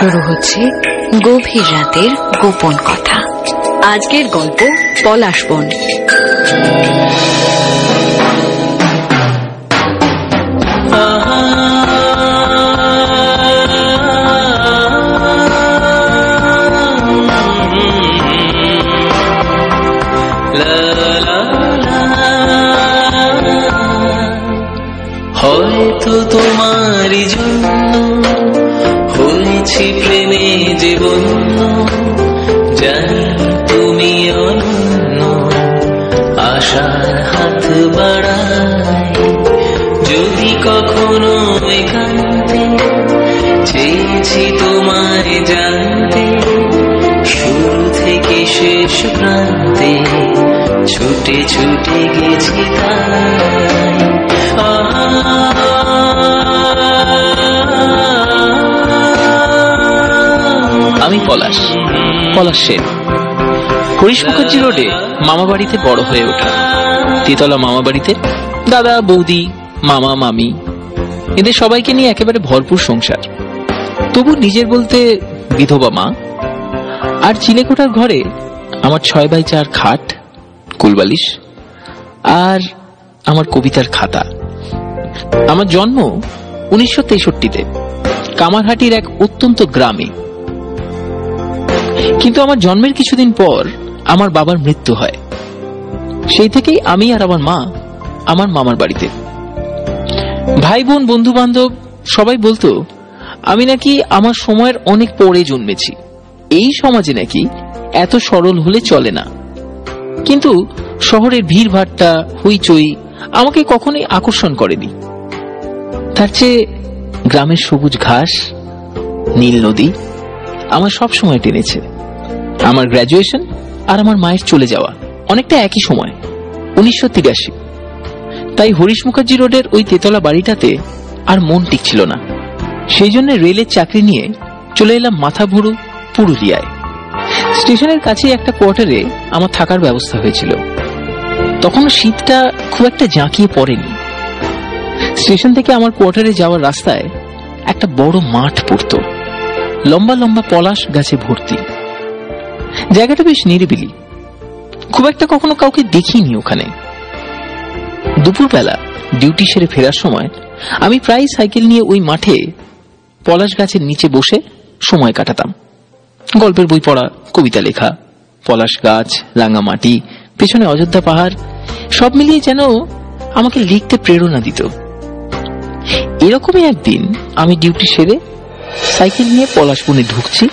শুরু হচ্ছে গভীর রাতের গোপন কথা। আজকের গল্প পলাশবন। হয়তো তোমারই জন্য হয়েছি প্রেমে জীবন, জানি তুমি অনন্য, আশার হাত বাড়াই যদি কখনো একান্তে, চেয়েছি তোমায় জানতে শুরু থেকে শেষ প্রান্তে, ছুটে ছুটে গেছি তাই। আমি পলাশ সেন, হরিশ মুখার্জি রোডে মামা বাড়িতে বড় হয়ে ওঠা। তেতলা মামা বাড়িতে দাদা বৌদি মামা মামি এদের সবাইকে নিয়ে একেবারে ভরপুর সংসার। তবু নিজের বলতে বিধবা মা। আর চিলেকোঠার ঘরে আমার 6x4 খাট, কুলবালিশ আর আমার কবিতার খাতা। আমার জন্ম 1963-তে কামারহাটির এক অত্যন্ত গ্রামে। কিন্তু আমার জন্মের কিছুদিন পর আমার বাবার মৃত্যু হয়। সেই থেকেই আমি আর আমার মা আমার মামার বাড়িতে। ভাই বোন বন্ধু বান্ধব সবাই বলতো আমি নাকি আমার সময়ের অনেক পরে জন্মেছি, এই সমাজে নাকি এত সরল হলে চলে না। কিন্তু শহরের ভিড় ভাট্টা হইচই আমাকে কখনোই আকর্ষণ করেনি। তার চেয়ে গ্রামের সবুজ ঘাস, নীল নদী আমার সব সময় টেনেছে। আমার গ্র্যাজুয়েশন আর আমার মায়ের চলে যাওয়া অনেকটা একই সময়, 1983। তাই হরিশ মুখার্জি রোডের ওই তেতলা বাড়িটাতে আর মন টিকছিল না। সেই জন্য রেলের চাকরি নিয়ে চলে এলাম মাথাভুরু পুরুলিয়ায়। স্টেশনের কাছেই একটা কোয়ার্টারে আমার থাকার ব্যবস্থা হয়েছিল। তখন শীতটা খুব একটা জাঁকিয়ে পড়েনি। স্টেশন থেকে আমার কোয়ার্টারে যাওয়ার রাস্তায় একটা বড় মাঠ পড়তো, লম্বা লম্বা পলাশ গাছে ভর্তি। জায়গাটা বেশ নিরিবিলি, খুব একটা কখনো কাউকে দেখিনি ওখানে। দুপুরবেলা ডিউটি সেরে ফেরার সময় আমি প্রায় সাইকেল নিয়ে ওই মাঠে পলাশ গাছের নিচে বসে সময় কাটাতাম। গল্পের বই পড়া, কবিতা লেখা, পলাশ গাছ, রাঙামাটি, পেছনে অযোধ্যা পাহাড় সব মিলিয়ে যেন আমাকে লিখতে প্রেরণা দিত। এরকমই একদিন আমি ডিউটি সেরে সাইকেল নিয়ে পলাশ বনে ঢুকছি।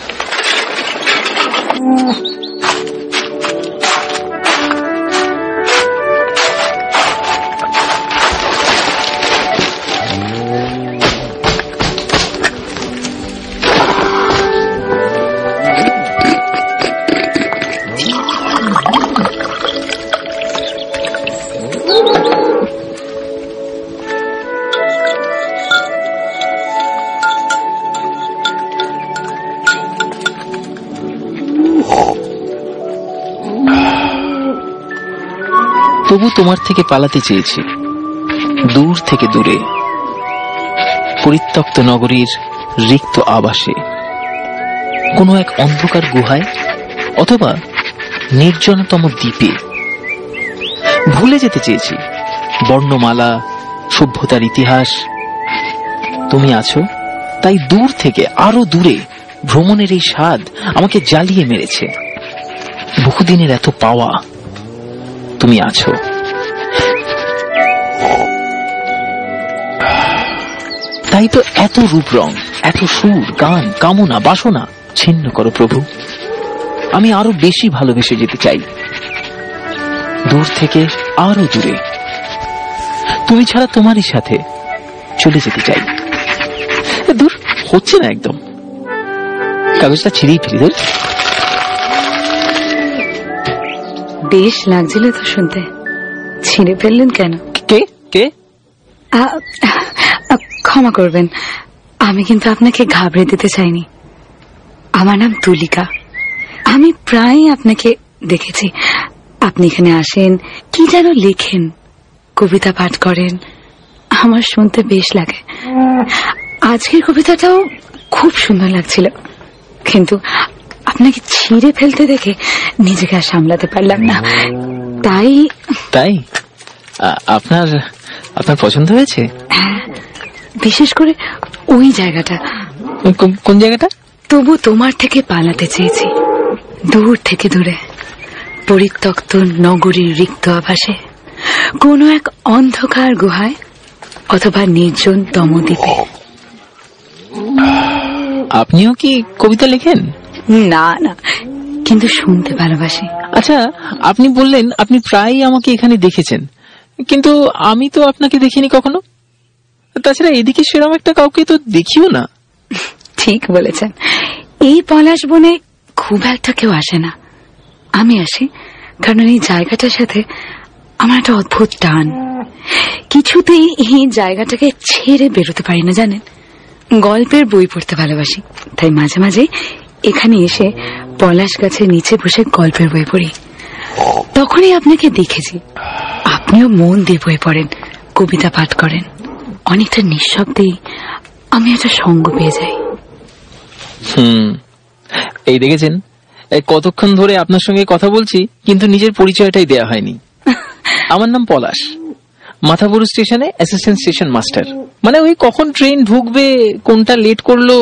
তবু তোমার থেকে পালাতে চেয়েছি, দূর থেকে দূরে, পরিত্যক্ত নগরীর রিক্ত আবাসে, কোনো এক অন্ধকার গুহায় অথবা নির্জনতম দ্বীপে। ভুলে যেতে চেয়েছি বর্ণমালা, সভ্যতার ইতিহাস। তুমি আছো তাই দূর থেকে আরো দূরে ভ্রমণের এই স্বাদ আমাকে জ্বালিয়ে মেরেছে। বহুদিনের এত পাওয়া, তুমি আছো। তাই তো এত রূপ রং, এত সুর, গান, কামনা, বাসনা ছিন্ন করো প্রভু। আমি আরো বেশি ভালোবেসে যেতে চাই, দূর থেকে আরো দূরে। তুমি ছাড়া তোমারই সাথে চলে যেতে চাই। দূর হচ্ছে না একদম, কাগজটা ছিঁড়েই ফেলি। ধর, বেশ লাগছিল তো শুনতে, ছিঁড়ে ফেললেন কেন? কে কে? ক্ষমা করবেন, আমি কিন্তু আপনাকে ঘাবড়ে দিতে চাইনি। আমার নাম তুলিকা। আমি প্রায় আপনাকে দেখেছি। আপনি এখানে আসেন, কি যেন লেখেন, কবিতা পাঠ করেন, আমার শুনতে বেশ লাগে। আজকের কবিতাটাও খুব সুন্দর লাগছিল। কিন্তু আপনাকে ছিঁড়ে ফেলতে দেখে নিজেকে আর সামলাতে পারলাম না। তাই তাই আপনার আপনার পছন্দ হয়েছে? হ্যাঁ, বিশেষ করে ওই জায়গাটা। কোন জায়গাটা? তবু তোমার থেকে পালাতে চেয়েছি, দূর থেকে দূরে, পরিত্যক্ত নগরীর রিক্ত আভাসে, কোনো এক অন্ধকার গুহায় অথবা নির্জন তমদ্বীপে। আপনিও কি কবিতা লেখেন? না না, কিন্তু শুনতে ভালোবাসি। আচ্ছা, আপনি বললেন আপনি প্রায়ই আমাকে এখানে দেখেছেন, কিন্তু আমি তো আপনাকে দেখিনি কখনো। তাছাড়া এদিকে সেরকম একটা কাউকে তো দেখিও না। ঠিক বলেছেন, এই পলাশ বনে খুব একটা কেউ আসে না। আমি আসি কারণ এই জায়গাটার সাথে আমার একটা অদ্ভুত টান। কিছুতেই এই জায়গাটাকে ছেড়ে বেরোতে পারি না, জানেন। গল্পের বই পড়তে ভালোবাসি, তাই মাঝে মাঝে এখানে এসে পলাশ গাছের নিচে বসে গল্পের বই পড়ি। তখনই আপনাকে দেখেছি, আপনিও মন দিয়ে বই পড়েন, কবিতা পাঠ করেন। অনেকটা নিঃশব্দেই আমি একটা সঙ্গ পেয়ে যাই। এই দেখেছেন, কতক্ষণ ধরে আপনার সঙ্গে কথা বলছি, কিন্তু নিজের পরিচয়টাই দেয়া হয়নি। আমার নাম পলাশ, মাথাবুরু স্টেশনে অ্যাসিস্ট্যান্ট স্টেশন মাস্টার। মানে ওই কখন ট্রেন ঢুকবে, কোনটা লেট করলো,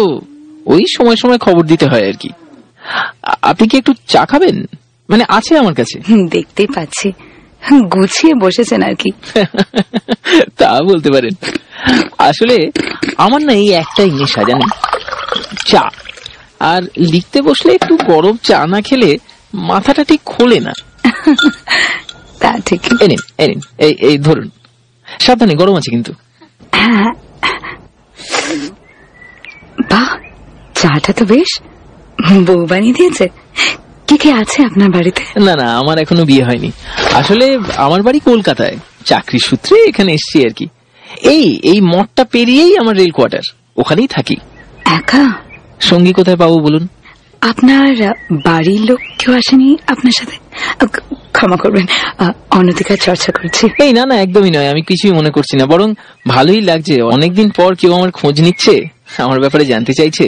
ওই সময় সময় খবর দিতে হয় আর কি। আপনি কি একটু চা খাবেন? মানে আছে আমার কাছে। দেখতেই পাচ্ছি গুছিয়ে বসেছেন আর কি। তা বলতে পারেন। আসলে আমার না এই একটাই নেশা, জানেন, চা। আর লিখতে বসলে একটু গরম চা না খেলে মাথাটা ঠিক খোলে না। তা ঠিক। এই ধরুন, সাবধানে, গরম আছে কিন্তু। হ্যাঁ, বাহ, চাটা তো বেশ। বউ বানিয়ে দিয়েছে? কে কে আছে আপনার বাড়িতে? না না, আমার এখনো বিয়ে হয়নি। আসলে আমার বাড়ি কলকাতায়, চাকরি সূত্রে এখানে এসছি আর কি। এই মঠটা পেরিয়েই আমার রেল কোয়ার্টার, ওখানেই থাকি। একা? সঙ্গী কোথায় পাবো বলুন? আপনার বাড়ির লোক কেউ আসেনি আপনার সাথে? ক্ষমা করবেন, অনধিকার চর্চা করছি। এই না না, একদমই নয়, আমি কিছুই মনে করছি না। বরং ভালোই লাগছে, অনেকদিন পর কেউ আমার খোঁজ নিচ্ছে, আমার ব্যাপারে জানতে চাইছে।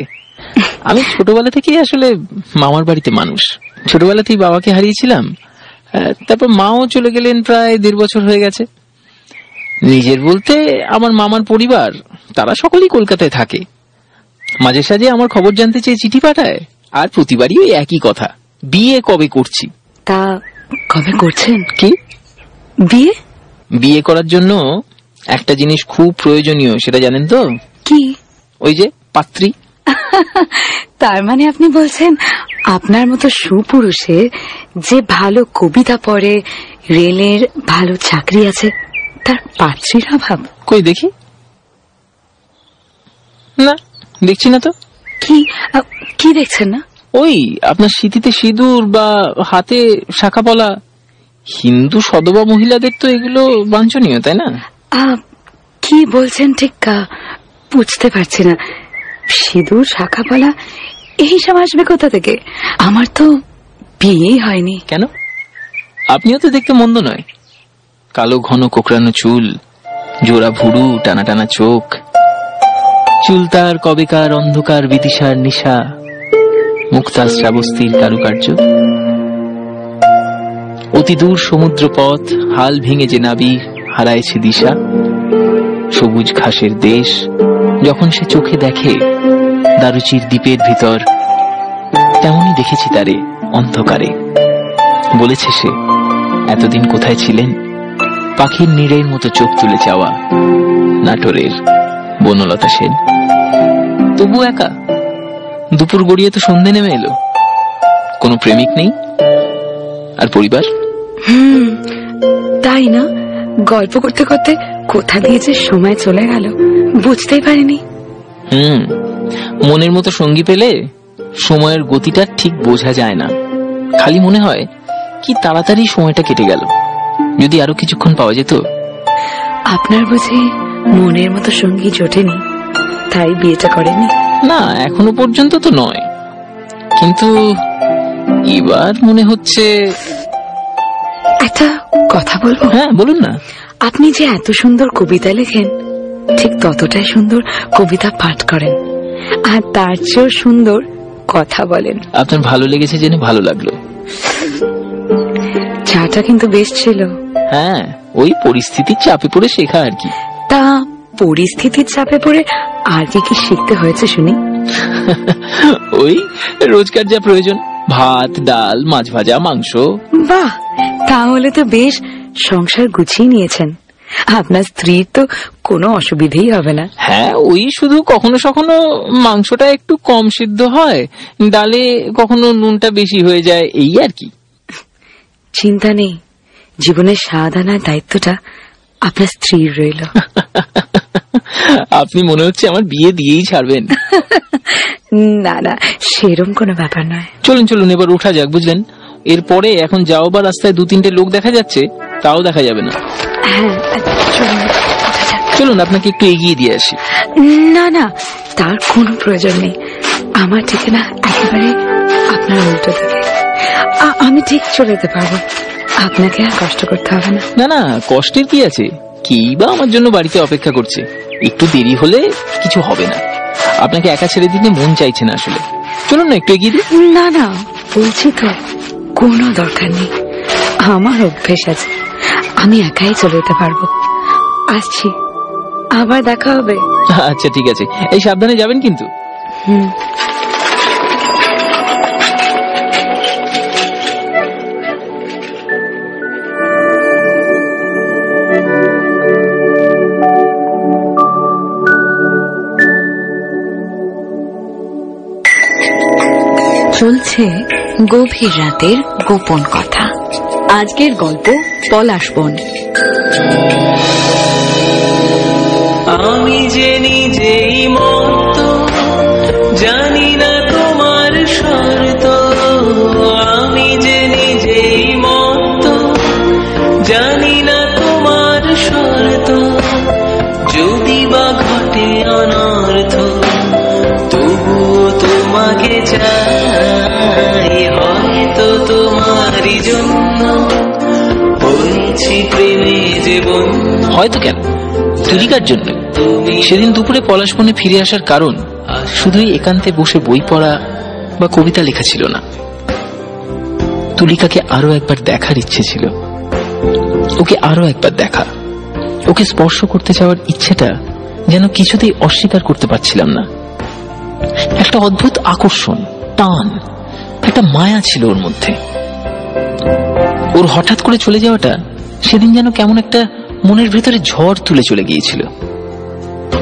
আমি ছোটবেলা থেকেই আসলে মামার বাড়িতে মানুষ। ছোটবেলাতেই বাবাকে হারিয়েছিলাম, তারপর মাও চলে গেলেন, প্রায় 1.5 বছর হয়ে গেছে। নিজের বলতে আমার মামার পরিবার, তারা সকলেই কলকাতায় থাকে। মাঝে সাঝে আমার খবর জানতে চেয়ে চিঠি পাঠায়, আর প্রতিবারই ওই একই কথা, বিয়ে কবে করছি। তা কবে করছেন? কি বিয়ে? বিয়ে করার জন্য একটা জিনিস খুব প্রয়োজনীয়, সেটা জানেন তো? কি? ওই যে পাত্রী। তার মানে আপনি বলছেন আপনার মতো সুপুরুষের যে ভালো কবিতা পড়ে, রেলের ভালো চাকরি আছে, তার পাত্রীর অভাব? কই দেখি। না, দেখছি না তো। কি দেখছেন না? ওই আপনার সিঁথিতে সিঁদুর বা হাতে শাখা পলা। হিন্দু সদবা মহিলাদের তো এগুলো বাঞ্ছনীয়, তাই না? কি বলছেন ঠিক বুঝতে পারছি না। সিঁদুর, শাখা পলা এইসব আসবে কোথা থেকে? আমার তো বিয়েই হয়নি। কেন? আপনিও তো দেখতে মন্দ নয়। কালো ঘন কোকড়ানো চুল, জোড়া ভুরু, টানা টানা চোখ, চুল তার কবেকার অন্ধকার বিদিশার নিশা, মুক্তা শ্রাবস্তির কারুকার্য। অতি দূর সমুদ্র পথ, হাল ভেঙে যে নাবি হারাইছে দিশা। সবুজ ঘাসের দেশ যখন সে চোখে দেখে দারুচির দ্বীপের ভিতর, তেমনি দেখেছি তারে অন্ধকারে। বলেছে সে, এতদিন কোথায় ছিলেন? পাখির নীড়ের মতো চোখ তুলে চাওয়া নাটোরের বনলতা সেন। তবু একা, দুপুর গড়িয়ে তো সন্ধে নেমে এলো। কোনো প্রেমিক নেই, আর পরিবার? তাই না? গল্প করতে করতে কোথা দিয়ে যে সময় চলে গেল বুঝতেই পারিনি। মনের মতো সঙ্গী পেলে সময়ের গতিটা ঠিক বোঝা যায় না। খালি মনে হয় কি তাড়াতাড়ি সময়টা কেটে গেল, যদি আরো কিছুক্ষণ পাওয়া যেত। আপনার বুঝি মনের মতো সঙ্গী জোটেনি, তাই বিয়েটা করেনি? না, এখনো পর্যন্ত তো নয়, কিন্তু এবার মনে হচ্ছে। একটা কথা বলবো? হ্যাঁ, বলুন না। আপনি যে এত সুন্দর কবিতা লেখেন, ঠিক ততটাই সুন্দর কবিতা পাঠ করেন, আর তার চেয়েও সুন্দর কথা বলেন। আপনার ভালো লেগেছে জেনে ভালো লাগলো। চাটা কিন্তু বেশ ছিল। হ্যাঁ, ওই পরিস্থিতির চাপে পড়ে শেখা আর কি। তা পরিস্থিতির চাপে পড়ে আর কি কি শিখতে হয়েছে শুনি? ওই রোজকার যা প্রয়োজন, ভাত, ডাল, মাছ ভাজা, মাংস। বাহ, তাহলে তো বেশ সংসার গুছিয়ে নিয়েছেন। আপনার স্ত্রীর তো কোনো অসুবিধেই হবে না। হ্যাঁ, ওই শুধু কখনো কখনো মাংসটা একটু কম সিদ্ধ হয়, ডালে কখনো নুনটা বেশি হয়ে যায়, এই আর কি। চিন্তা নেই, জীবনের স্বাদ আনার দায়িত্বটা আপনার স্ত্রীর রইল। আপনি মনে হচ্ছে আমার বিয়ে দিয়েই ছাড়বেন। না না, সেরম কোনো ব্যাপার নয়। চলুন চলুন, এবার উঠা যাক, বুঝলেন? এরপরে এখন যাও বা রাস্তায় 2-3টে লোক দেখা যাচ্ছে, তাও দেখা যাবে না। হ্যাঁ, চলুন ওঠা যাক। চলুন আপনাকে একটু এগিয়ে দিয়ে আসি। না না, তার কোনো প্রয়োজন নেই। আমার ঠিকানা একেবারে আপনার উল্টো দিকে। আমি ঠিক চলে যেতে পারবো, আপনাকে আর কষ্ট করতে হবে না। না না, কষ্টের কি আছে? কি বা আমার জন্য বাড়িতে অপেক্ষা করছে, একটু দেরি হলে কিছু হবে না। আপনাকে একা ছেড়ে দিতে মন চাইছে না আসলে। চলুন না একটু এগিয়ে দিই। না না, বলছি তো কোনো দরকার নেই। আমার অভ্যেস আছে, আমি একাই চলে যেতে পারবো। আসছি, আবার দেখা হবে। আচ্ছা ঠিক আছে, এই সাবধানে যাবেন কিন্তু। হুম। চলছে গভীর রাতের গোপন কথা। আজকের গল্প পলাশবন। আমি যে নিজেই মত জানি না তোমার শর্ত, আমি যে নিজেই মত জানি না তোমার শর্ত, যদি বা ঘটে অনর্থ তবুও তোমাকে চাই, হয়তো তোমারই জন্য হয়েছি প্রেমে জীবন। হয়তো কেন, তুলিকার জন্য। সেদিন দুপুরে পলাশবনে ফিরে আসার কারণ শুধুই একান্তে বসে বই পড়া বা কবিতা লেখা ছিল না। তুলিকাকে আরো একবার দেখার ইচ্ছে ছিল, ওকে আরো একবার দেখা, ওকে স্পর্শ করতে চাওয়ার ইচ্ছেটা যেন কিছুতেই অস্বীকার করতে পারছিলাম না। একটা অদ্ভুত আকর্ষণ, টান, একটা মায়া ছিল ওর মধ্যে। ওর হঠাৎ করে চলে যাওয়াটা সেদিন যেন কেমন একটা মনের ভেতরে ঝড় তুলে চলে গিয়েছিল।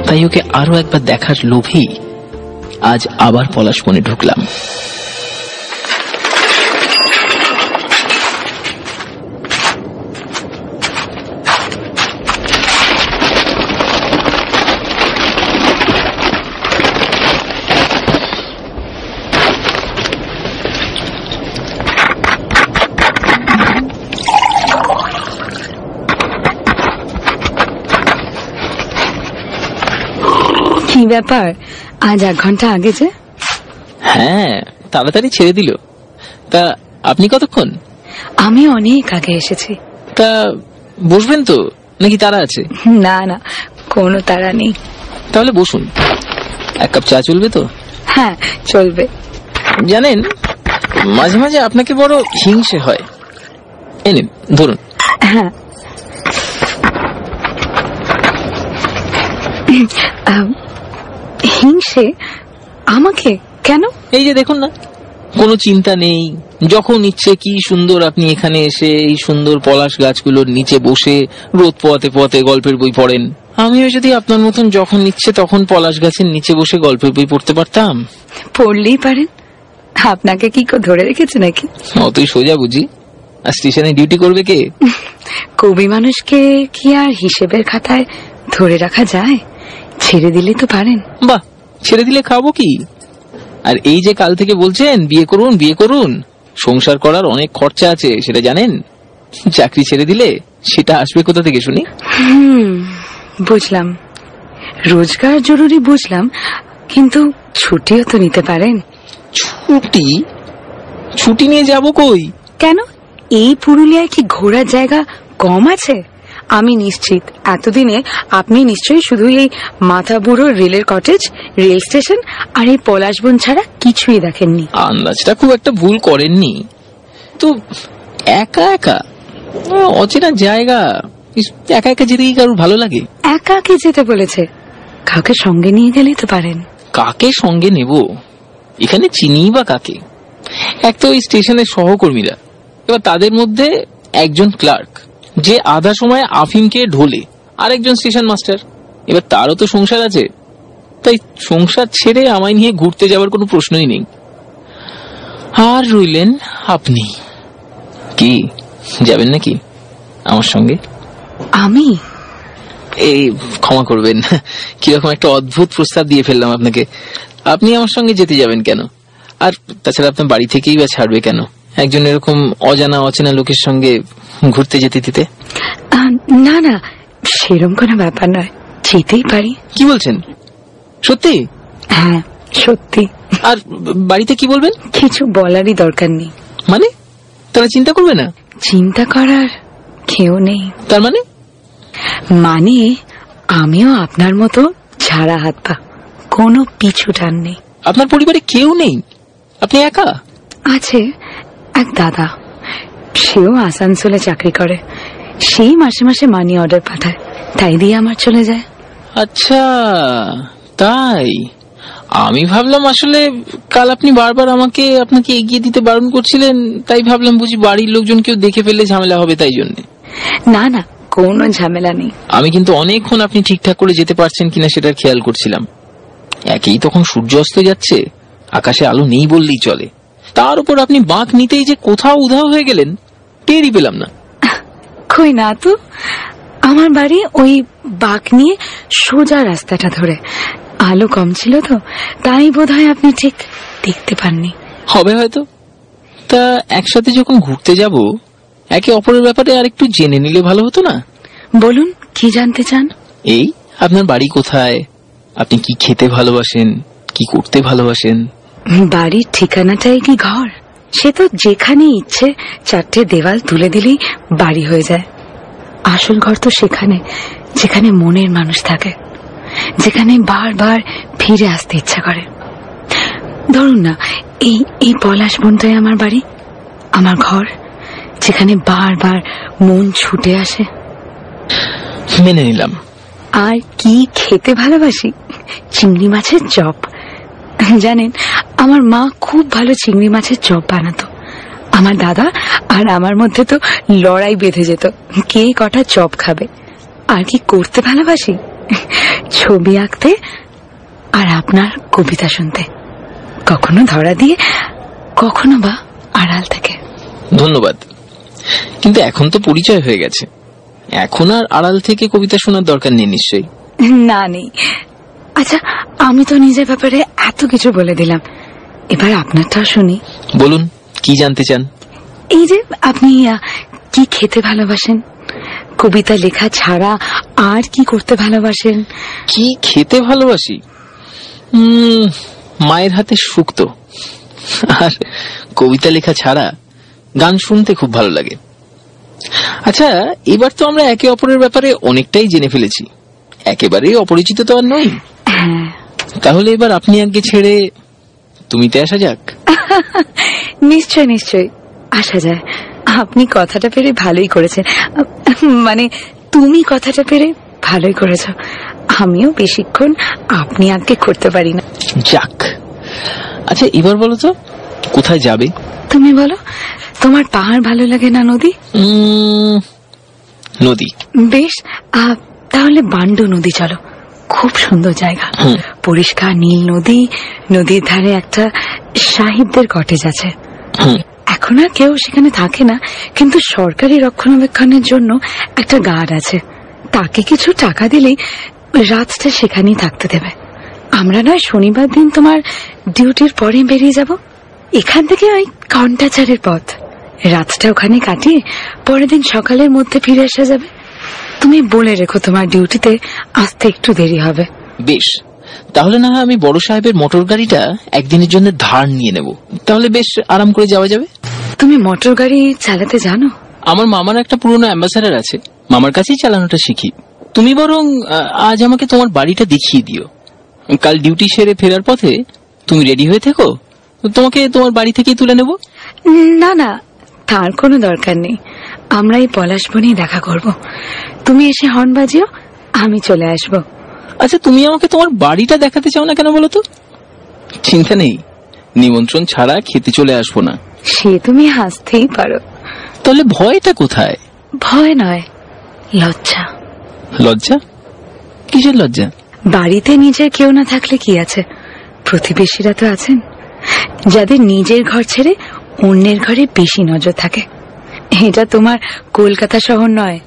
তাই ওকে আরো একবার দেখার লোভেই আজ আবার পলাশবনে ঢুকলাম। কি ব্যাপার, আজ 1 ঘন্টা আগে যে? হ্যাঁ, তাড়াতাড়ি ছেড়ে দিল। তা আপনি কতক্ষণ? আমি অনেক আগে এসেছি। তা বসবেন তো নাকি তাড়া আছে? না না, কোনো তাড়া নেই। তাহলে বসুন, 1 কাপ চা চলবে তো? হ্যাঁ চলবে। জানেন, মাঝে মাঝে আপনাকে বড় হিংসে হয়। এই নিন, ধরুন। হ্যাঁ, হিংসে? আমাকে কেন? এই যে দেখুন না, কোনো চিন্তা নেই, যখন ইচ্ছে কি সুন্দর আপনি এখানে এসে এই সুন্দর পলাশ গাছগুলোর নিচে বসে রোদ পোয়াতে পোয়াতে গল্পের বই পড়েন। আমিও যদি আপনার মতন যখন ইচ্ছে তখন পলাশ গাছের নিচে বসে গল্পের বই পড়তে পারতাম। পড়লেই পারেন, আপনাকে কি কেউ ধরে রেখেছে নাকি? অতই সোজা বুঝি? আর স্টেশনে ডিউটি করবে কে? কবি মানুষকে কি আর হিসেবের খাতায় ধরে রাখা যায়? ছেড়ে দিলে তো পারেন। বাহ, ছেড়ে দিলে খাবো কি? আর এই যে কাল থেকে বলছেন বিয়ে করুন বিয়ে করুন, সংসার করার অনেক খরচা আছে সেটা জানেন? চাকরি ছেড়ে দিলে সেটা আসবে কোথা থেকে শুনি? বুঝলাম, রোজগার জরুরি বুঝলাম, কিন্তু ছুটিও তো নিতে পারেন। ছুটি? ছুটি নিয়ে যাব কই? কেন, এই পুরুলিয়ায় কি ঘোরার জায়গা কম আছে? আমি নিশ্চিত এতদিনে আপনি নিশ্চয়ই শুধু এই মাথা বুড়ো রেলের কটেজ, রেল স্টেশন আর এই পলাশবন ছাড়া কিছুই দেখেননি। আন্দাজটা খুব একটা ভুল করেননি। তো একা একা অচেনা জায়গা, একা একা যেতে কি কারোর ভালো লাগে? একা কে যেতে বলেছে? কাউকে সঙ্গে নিয়ে গেলেই তো পারেন। কাকে সঙ্গে নেব? এখানে চিনি বা কাকে? এক তো ওই স্টেশনের সহকর্মীরা, এবার তাদের মধ্যে একজন ক্লার্ক যে আধা সময় আফিমকে ঢোলে, আর একজন স্টেশন মাস্টার। এবার তারও তো সংসার আছে, তাই সংসার ছেড়ে আমায় নিয়ে ঘুরতে যাওয়ার কোনো প্রশ্নই নেই। আর রইলেন আপনি। কি যাবেন নাকি আমার সঙ্গে? আমি? এই ক্ষমা করবেন, কিরকম একটা অদ্ভুত প্রস্তাব দিয়ে ফেললাম আপনাকে। আপনি আমার সঙ্গে যেতে যাবেন কেন? আর তাছাড়া আপনার বাড়ি থেকেই বা ছাড়বে কেন একজন এরকম অজানা অচেনা লোকের সঙ্গে ঘুরতে যেতে দিতে? না না, সেরকম কোনো ব্যাপার নয়, যেতেই পারি। কি বলছেন? সত্যি? হ্যাঁ সত্যি। আর বাড়িতে কি বলবেন? কিছু বলারই দরকার নেই। মানে তারা চিন্তা করবে না? চিন্তা করার কেউ নেই। তার মানে? মানে আমিও আপনার মতো ছাড়া হাত পা, কোনো পিছু টান নেই। আপনার পরিবারে কেউ নেই? আপনি একা? আছে এক দাদা, সেও আসানসোলে চাকরি করে। সেই মাসে মাসে মানি অর্ডার পাঠায়, তাই দিয়ে আমার চলে যায়। আচ্ছা তাই? আমি ভাবলাম আসলে কাল আপনি বারবার আপনাকে এগিয়ে দিতে বারণ করছিলেন, তাই ভাবলাম বুঝি বাড়ির লোকজন কেউ দেখে ফেললে ঝামেলা হবে, তাই জন্য। না না, কোনো ঝামেলা নেই। আমি কিন্তু অনেকক্ষণ আপনি ঠিকঠাক করে যেতে পারছেন কিনা সেটার খেয়াল করছিলাম। একেই তখন সূর্য অস্ত যাচ্ছে, আকাশে আলো নেই বললেই চলে, তার উপর আপনি বাঁক নিতেই যে কোথাও উধাও হয়ে গেলেন টেরই পেলাম না। কই না তো, আমার বাড়ি ওই বাঁক নিয়ে সোজা রাস্তাটা ধরে। আলো কম ছিল তো, তাই বোধহয় আপনি ঠিক দেখতে পাননি। হবে হয়তো। তা একসাথে যখন ঘুরতে যাব, একে অপরের ব্যাপারে আর একটু জেনে নিলে ভালো হতো না? বলুন, কি জানতে চান? এই আপনার বাড়ি কোথায়, আপনি কি খেতে ভালোবাসেন, কি করতে ভালোবাসেন? বাড়ির ঠিকানাটাই কি ঘর? সে তো যেখানে ইচ্ছে চারটে দেওয়াল তুলে দিলেই বাড়ি হয়ে যায়। আসল ঘর তো সেখানে যেখানে মনের মানুষ থাকে, যেখানে বারবার ফিরে আসতে ইচ্ছা করে। ধরুন না, এই পলাশ বনটাই আমার বাড়ি, আমার ঘর, যেখানে বারবার মন ছুটে আসে। মেনে নিলাম। আর কি খেতে ভালোবাসি? চিংড়ি মাছের চপ। জানেন, আমার মা খুব ভালো চিংড়ি মাছের চপ বানাতো। আমার দাদা আর আমার মধ্যে তো লড়াই বেঁধে যেত, কে কটা চপ খাবে। আর কি করতে ভালোবাসি? ছবি আঁকতে আর আপনার কবিতা শুনতে, কখনো ধরা দিয়ে, কখনো বা আড়াল থেকে। ধন্যবাদ, কিন্তু এখন তো পরিচয় হয়ে গেছে, এখন আর আড়াল থেকে কবিতা শোনার দরকার নেই নিশ্চয়ই? না নেই। আচ্ছা, আমি তো নিজের ব্যাপারে এত কিছু বলে দিলাম, এবার আপনারটা শুনি। বলুন, কি জানতে চান? এই যে আপনি কি খেতে ভালোবাসেন, কবিতা লেখা ছাড়া আর কি করতে ভালোবাসেন? কি খেতে ভালোবাসি? মায়ের হাতে শুক্তো। আর কবিতা লেখা ছাড়া গান শুনতে খুব ভালো লাগে। আচ্ছা, এবার তো আমরা একে অপরের ব্যাপারে অনেকটাই জেনে ফেলেছি, একেবারেই অপরিচিত তো আর নই। হ্যাঁ, তাহলে এবার আপনি আগে ছেড়ে তুমিতে আসা যাক। নিশ্চয় নিশ্চয় আসা যায়। আপনি কথাটা পেরে ভালোই করেছেন, মানে তুমি কথাটা পেরে ভালোই করেছ। আমিও বেশিক্ষণ আপনি আগে করতে পারি না। যাক, আচ্ছা এবার বলো তো কোথায় যাবে? তুমি বলো, তোমার পাহাড় ভালো লাগে না নদী? নদী। বেশ, তাহলে বান্ডু নদী চলো, খুব সুন্দর জায়গা, পরিষ্কার নীল নদী, নদীর ধারে একটা সাহিত্যের কটেজ আছে। এখন আর কেউ সেখানে থাকে না, কিন্তু সরকারি রক্ষণাবেক্ষণের জন্য একটা গার্ড আছে, তাকে কিছু টাকা দিলেই রাতটা সেখানেই থাকতে দেবে। আমরা নয় শনিবার দিন তোমার ডিউটির পরে বেরিয়ে যাব, এখান থেকে ওই ঘন্টাচারের পথ, রাতটা ওখানে কাটিয়ে পরের দিন সকালের মধ্যে ফিরে আসা যাবে। তুমি বলে রেখো তোমার ডিউটিতে আসতে একটু দেরি হবে। বেশ, তাহলে না আমি বড় সাহেবের মোটর গাড়িটা একদিনের জন্য ধার নিয়ে নেব, তাহলে বেশ আরাম করে যাওয়া যাবে। তুমি মোটর গাড়ি চালাতে জানো? আমার মামার একটা পুরনো অ্যাম্বাসাডার আছে, মামার কাছেই চালানোটা শিখি। তুমি বরং আজ আমাকে তোমার বাড়িটা দেখিয়ে দিও। কাল ডিউটি সেরে ফেরার পথে তুমি রেডি হয়ে থেকো, তোমাকে তোমার বাড়ি থেকেই তুলে নেব। না না, তার কোনো দরকার নেই। আমরা এই পলাশবনেই দেখা করব। তুমি এসে হর্ন বাজিও, আমি চলে আসব। আচ্ছা, তুমি আমাকে তোমার বাড়িটা দেখাতে চাও না কেন বলো তো? চিন্তা নেই, নিমন্ত্রণ ছাড়া খেতে চলে আসবো না। সে তুমি হাসতেই পারো। তাহলে ভয়টা কোথায়? ভয় নয়, লজ্জা। লজ্জা? কিসের লজ্জা? বাড়িতে নিজের কেউ না থাকলে কি আছে, প্রতিবেশীরা তো আছেন, যাদের নিজের ঘর ছেড়ে অন্যের ঘরে বেশি নজর থাকে। এটা তোমার কলকাতা শহর নয়,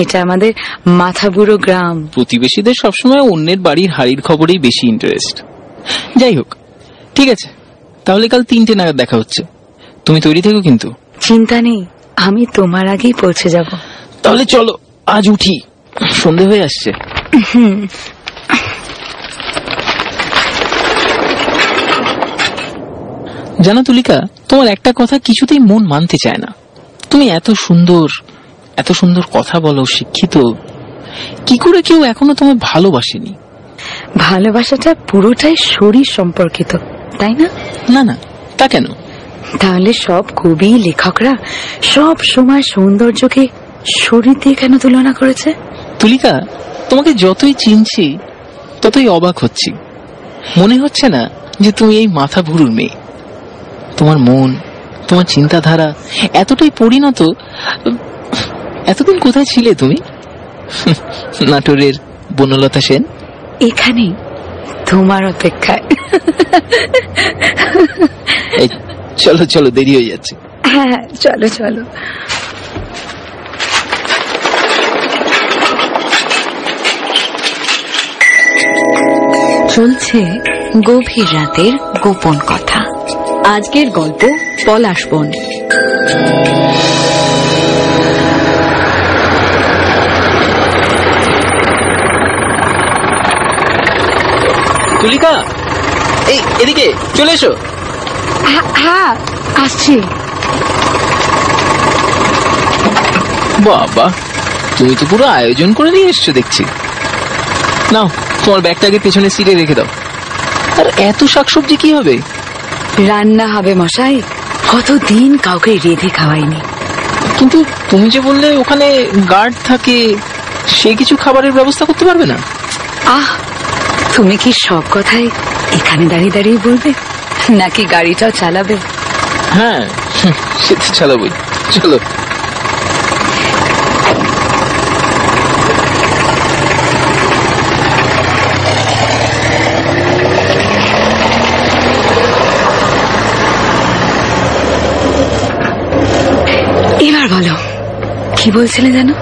এটা আমাদের মাথাবুড়ো গ্রাম। প্রতিবেশীদের সবসময় অন্যের বাড়ির হাড়ির খবরেই বেশি ইন্টারেস্ট। যাই হোক, ঠিক আছে, তাহলে কাল 3টে নাগাদ দেখা হচ্ছে। তুমি তৈরি থেকো কিন্তু। চিন্তা নেই, আমি তোমার আগেই পৌঁছে যাব। তাহলে চলো আজ উঠি, সন্ধে হয়ে আসছে। জানো তুলিকা, তোমার একটা কথা কিছুতেই মন মানতে চায় না। তুমি এত সুন্দর কথা বলো, শিক্ষিত, কি করে কেউ এখনো তোমায় ভালোবাসেনি? ভালোবাসাটা পুরোটাই শরীর সম্পর্কিত, তাই না? না না, তা কেন? তাহলে সব কবি লেখকরা সব সময় সৌন্দর্যকে শরীর দিয়ে কেন তুলনা করেছে? তুলিকা, তোমাকে যতই চিনছি ততই অবাক হচ্ছি। মনে হচ্ছে না যে তুমি এই মাথা ভুরুর মেয়ে। তোমার মন, তোমার চিন্তাধারা এতটাই পরিণত। এতদিন কোথায় ছিলে তুমি? নাটোরের বনলতা সেন? এখানেই তোমার অপেক্ষায়। চলো চলো, দেরি হয়ে যাচ্ছে। হ্যাঁ, চলো চলো। চলছে গভীর রাতের গোপন কথা। আজকের গল্প পলাশবন। তুলিকা, এই এদিকে চলে এসো। হ্যাঁ, আসছি। বাবা, তুমি তো পুরো আয়োজন করে নিয়ে এসছো দেখছি। নাও, তোমার ব্যাগটাকে পেছনে সিটে রেখে দাও। আর এত শাকসবজি কি হবে? রান্না হবে মশাই, কতদিন কাউকে রেঁধে খাওয়াইনি। কিন্তু তুমি যে বললে ওখানে গার্ড থাকে, সে কিছু খাবারের ব্যবস্থা করতে পারবে না? আহ, তুমি কি সব কথাই এখানে দাঁড়িয়ে দাঁড়িয়ে বলবে, নাকি গাড়িটাও চালাবে? হ্যাঁ, সে তো চালাবই। চলো। এবার বলো, কি বলছিলে জানো?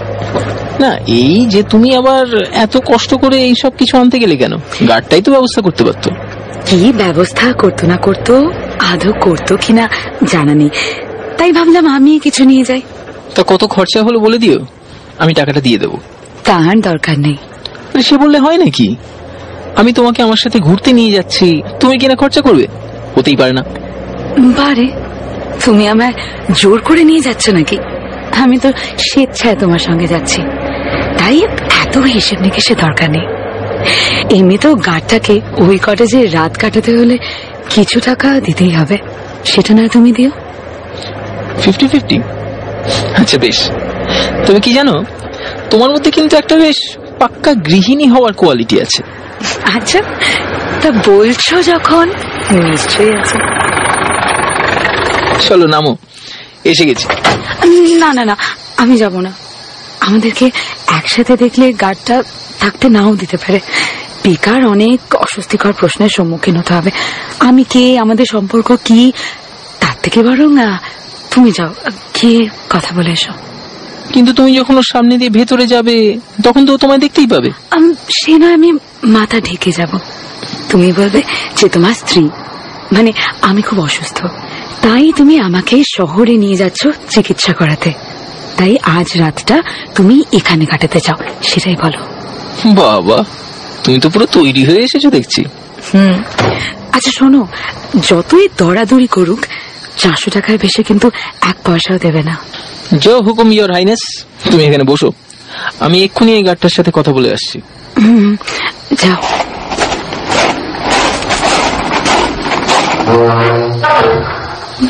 না, এই যে তুমি আবার এত কষ্ট করে এইসব কিছু আনতে গেলে কেন? গার্ডটাই তো ব্যবস্থা করতে পারতো। কি ব্যবস্থা করতো না করতো, আদৌ করতো কিনা জানা নেই, তাই ভাবলাম আমি কিছু নিয়ে যাই। তা কত খরচা হলো বলে দিও, আমি টাকাটা দিয়ে দেবো। তার দরকার নেই। সে বললে হয় নাকি? আমি তোমাকে আমার সাথে ঘুরতে নিয়ে যাচ্ছি, তুমি কিনা খরচা করবে? হতেই পারে না। বারে, তুমি আমায় জোর করে নিয়ে যাচ্ছ নাকি? আমি তো স্বেচ্ছায় তোমার সঙ্গে যাচ্ছি, তাই এত হিসেব নিকেশের দরকার নেই। এমনিতেও গার্ডটাকে ওই কটেজে রাত কাটাতে হলে কিছু টাকা দিতেই হবে, সেটা নয় তুমি দিও। 50-50? আচ্ছা বেশ। তবে কি জানো, তোমার মধ্যে কিন্তু একটা বেশ পাক্কা গৃহিণী হওয়ার কোয়ালিটি আছে। আচ্ছা, তা বলছো যখন নিশ্চয়ই আছে। চলো নামো, এসে গেছি। না না না, আমি যাব না। আমাদেরকে একসাথে দেখলে গার্ডটা থাকতে নাও দিতে পারে। বেকার অনেক অস্বস্তিকর প্রশ্নের সম্মুখীন হতে হবে। আমি কে, আমাদের সম্পর্ক কি, তার থেকে বরং তুমি যাও, গিয়ে কথা বলে এসো। কিন্তু তুমি যখন ওর সামনে দিয়ে ভেতরে যাবে, তখন তো ও তোমায় দেখতেই পাবে। সে নয়, আমি মাথা ঢেকে যাব। তুমি বলবে যে তোমার স্ত্রী, মানে আমি খুব অসুস্থ, তাই তুমি আমাকে শহরে নিয়ে যাচ্ছ চিকিৎসা করাতে, তাই আজ রাতটা তুমি এখানে কাটাতে চাও, সেটাই বলো। বাবা, তুমি তো পুরো তৈরি হয়ে এসেছো দেখছি। আচ্ছা শোনো, যতই দরাদরি করুক 400 টাকার বেশি কিন্তু 1 পয়সাও দেবে না। জো হুকুম ইয়োর হাইনেস। তুমি এখানে বসো, আমি এক্ষুনি এই গার্ডটার সাথে কথা বলে আসছি। যাও।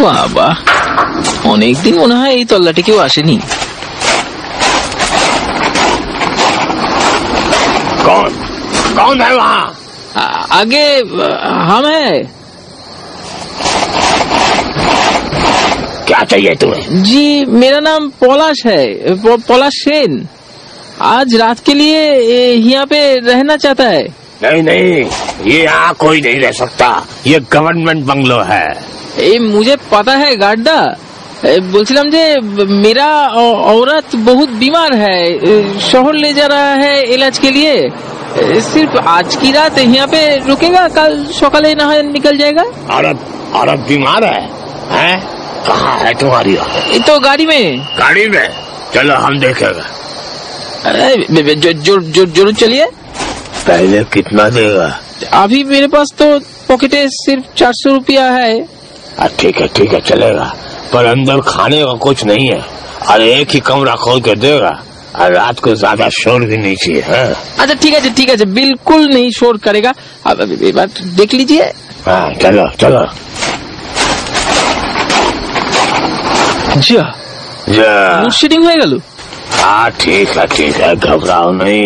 বাবা, অনেকদিন মনে হয় এই তল্লাটি কেউ আসেনি। कौन कौन है वहाँ? आगे हम है। क्या चाहिए तुम्हें? जी मेरा नाम पलाश है, पलाश सेन। आज रात के लिए यहाँ पे रहना चाहता है। नहीं नहीं, ये यहाँ कोई नहीं रह सकता, ये गवर्नमेंट बंगलो है। मुझे पता है गार्डा, बोलছিলাম যে मेरा औरत बहुत बीमार है, शहर ले जा रहा है इलाज के लिए। सिर्फ आज की रात यहाँ पे रुकेगा, कल सकाले ना निकल जाएगा। औरत बीमार है? हैं? कहाँ है तुम्हारी औरत? तो गाड़ी में। गाड़ी में? चलो हम देखेगा। जरूर चलिए। पहले कितना देगा? अभी मेरे पास तो पॉकेटे सिर्फ 400 रुपया है। ठीक है चलेगा, पर अंदर खाने का कुछ नहीं है और एक ही कमरा खोल के देगा और रात को ज्यादा शोर भी नहीं चाहिए। अच्छा ठीक है, बिल्कुल नहीं शोर करेगा। अब एक बार देख लीजिए। हाँ चलो। जा लोडशेडिंग हो गल। हाँ ठीक है, घबराओ नहीं,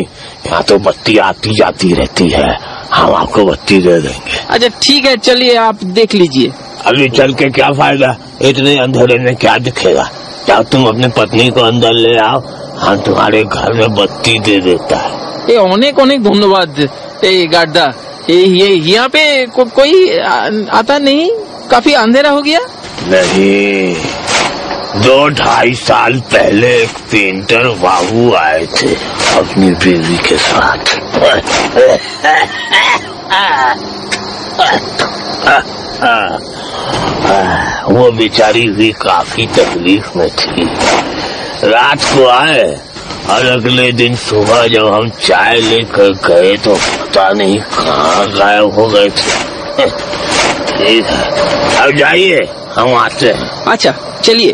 यहाँ तो बत्ती आती जाती रहती है, हम आपको बत्ती दे देंगे। अच्छा ठीक है, चलिए आप देख लीजिए। अभी चल के क्या फायदा, इतने अंधेरे में क्या दिखेगा? जाओ तुम अपनी पत्नी को अंदर ले आओ, हम तुम्हारे घर में बत्ती दे देता है। अनेक धन्यवाद गार्डा। यहाँ पे कोई आता नहीं? काफी अंधेरा हो गया? नहीं, 2-2.5 साल पहले एक पेंटर बाबू आए थे अपनी बीवी के साथ। वो बेचारी भी काफी तकलीफ में थी। रात को आए और अगले दिन सुबह जब हम चाय लेकर गए तो पता नहीं कहाँ गायब हो गए थे। ठीक है, अब जाइए, हम आते हैं। अच्छा चलिए।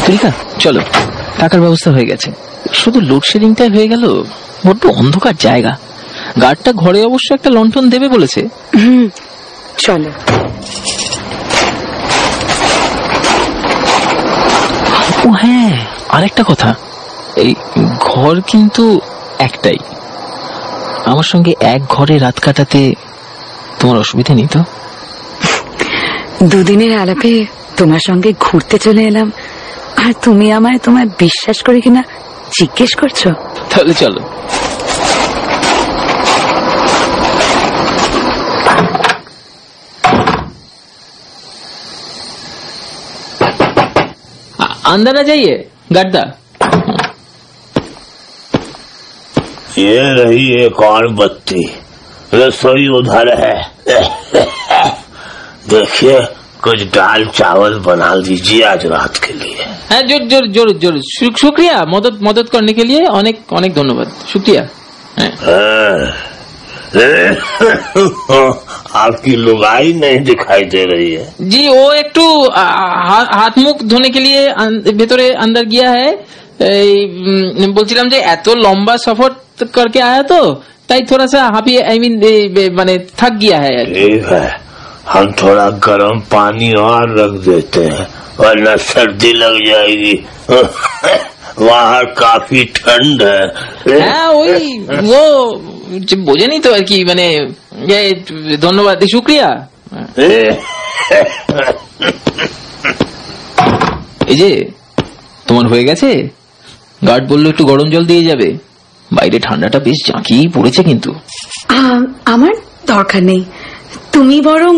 তুলিকা চলো, টাকার ব্যবস্থা হয়ে গেছে, শুধু লোডশেডিংটাই হয়ে গেল। বড্ড অন্ধকার জায়গা। গার্ডটা ঘরে অবশ্য একটা লণ্ঠন দেবে বলেছে। চলো। ও হ্যাঁ, আরেকটা কথা, এই ঘর কিন্তু একটাই। আমার সঙ্গে এক ঘরে রাত কাটাতে তোমার অসুবিধা নেই তো? দুদিনের আলাপে তোমার সঙ্গে ঘুরতে চলে এলাম, আর তুমি আমায় তোমায় বিশ্বাস করে কিনা জিজ্ঞেস করছো? তাহলে চলো। अंदर आ जाइए गड्ढा। ये रही एक और बत्ती, रसोई उधर है। देखिए, कुछ दाल चावल बना लीजिए आज रात के लिए। हाँ जरूर शुक्रिया, मदद करने के लिए अनेक धन्यवाद, शुक्रिया। आपकी लुगाई नहीं दिखाई दे रही है। जी वो एक हाथ मुख धोने के लिए ভেতরে अंदर गया है। বলছিলাম যে এত লম্বা সফর करके आया तो ताई थोड़ा सा हाफी माने थक गया है। ठीक है, हम थोड़ा गर्म पानी और रख देते हैं वरना सर्दी लग जाएगी। वहाँ काफी ठंड है। हाँ वही वो বোঝে নি তো আর কি, মানে ধন্যবাদ, শুক্রিয়া। এই যে তোমার হয়ে গেছে, গার্ড বললো একটু গরম জল দিয়ে যাবে, বাইরে ঠান্ডাটা বেশ জাঁকিয়েই পড়েছে। কিন্তু আমার দরকার নেই, তুমি বরং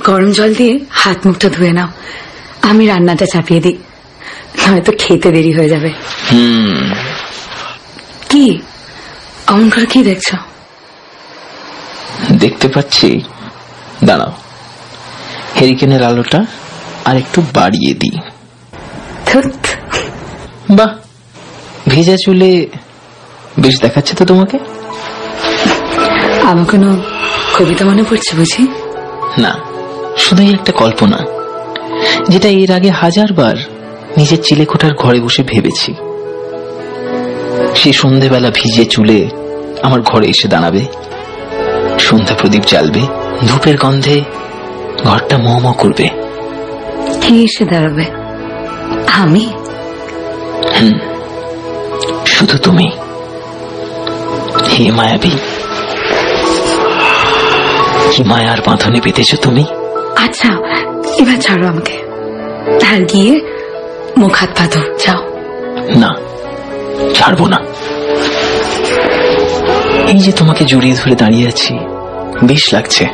গরম জল দিয়ে হাত মুখটা ধুয়ে নাও, আমি রান্নাটা চাপিয়ে দিই, নয়তো খেতে দেরি হয়ে যাবে। কি অমন করে কি দেখছো? দেখতে পাচ্ছি, দাঁড়াও, হেরিকেনের আলোটা আর একটু বাড়িয়ে দিই। বাহ, ভেজা চুলে বেশ দেখাচ্ছে তো তোমাকে। আমার কোনো কবিতা মনে পড়ছে বুঝি? না, শুধুই একটা কল্পনা, যেটা এর আগে 1000 বার নিজের চিলেকোঠার ঘরে বসে ভেবেছি। সেই সন্ধেবেলা ভিজে চুলে আমার ঘরে এসে দাঁড়াবে, সন্ধ্যা প্রদীপ জ্বালবে, ধূপের গন্ধে ঘরটা মম করবে। কে এসে দাঁড়াবে? আমি? শুধু তুমি। হে মায়াবী, কি মায়ার বাঁধনে বেঁধেছ তুমি। আচ্ছা, এবার ছাড়ো আমাকে, আর গিয়ে মুখ হাত পা ধো, যাও। না, ছাড়বো না। এই যে তোমাকে জড়িয়ে ধরে দাঁড়িয়ে আছি, বেশ লাগছে।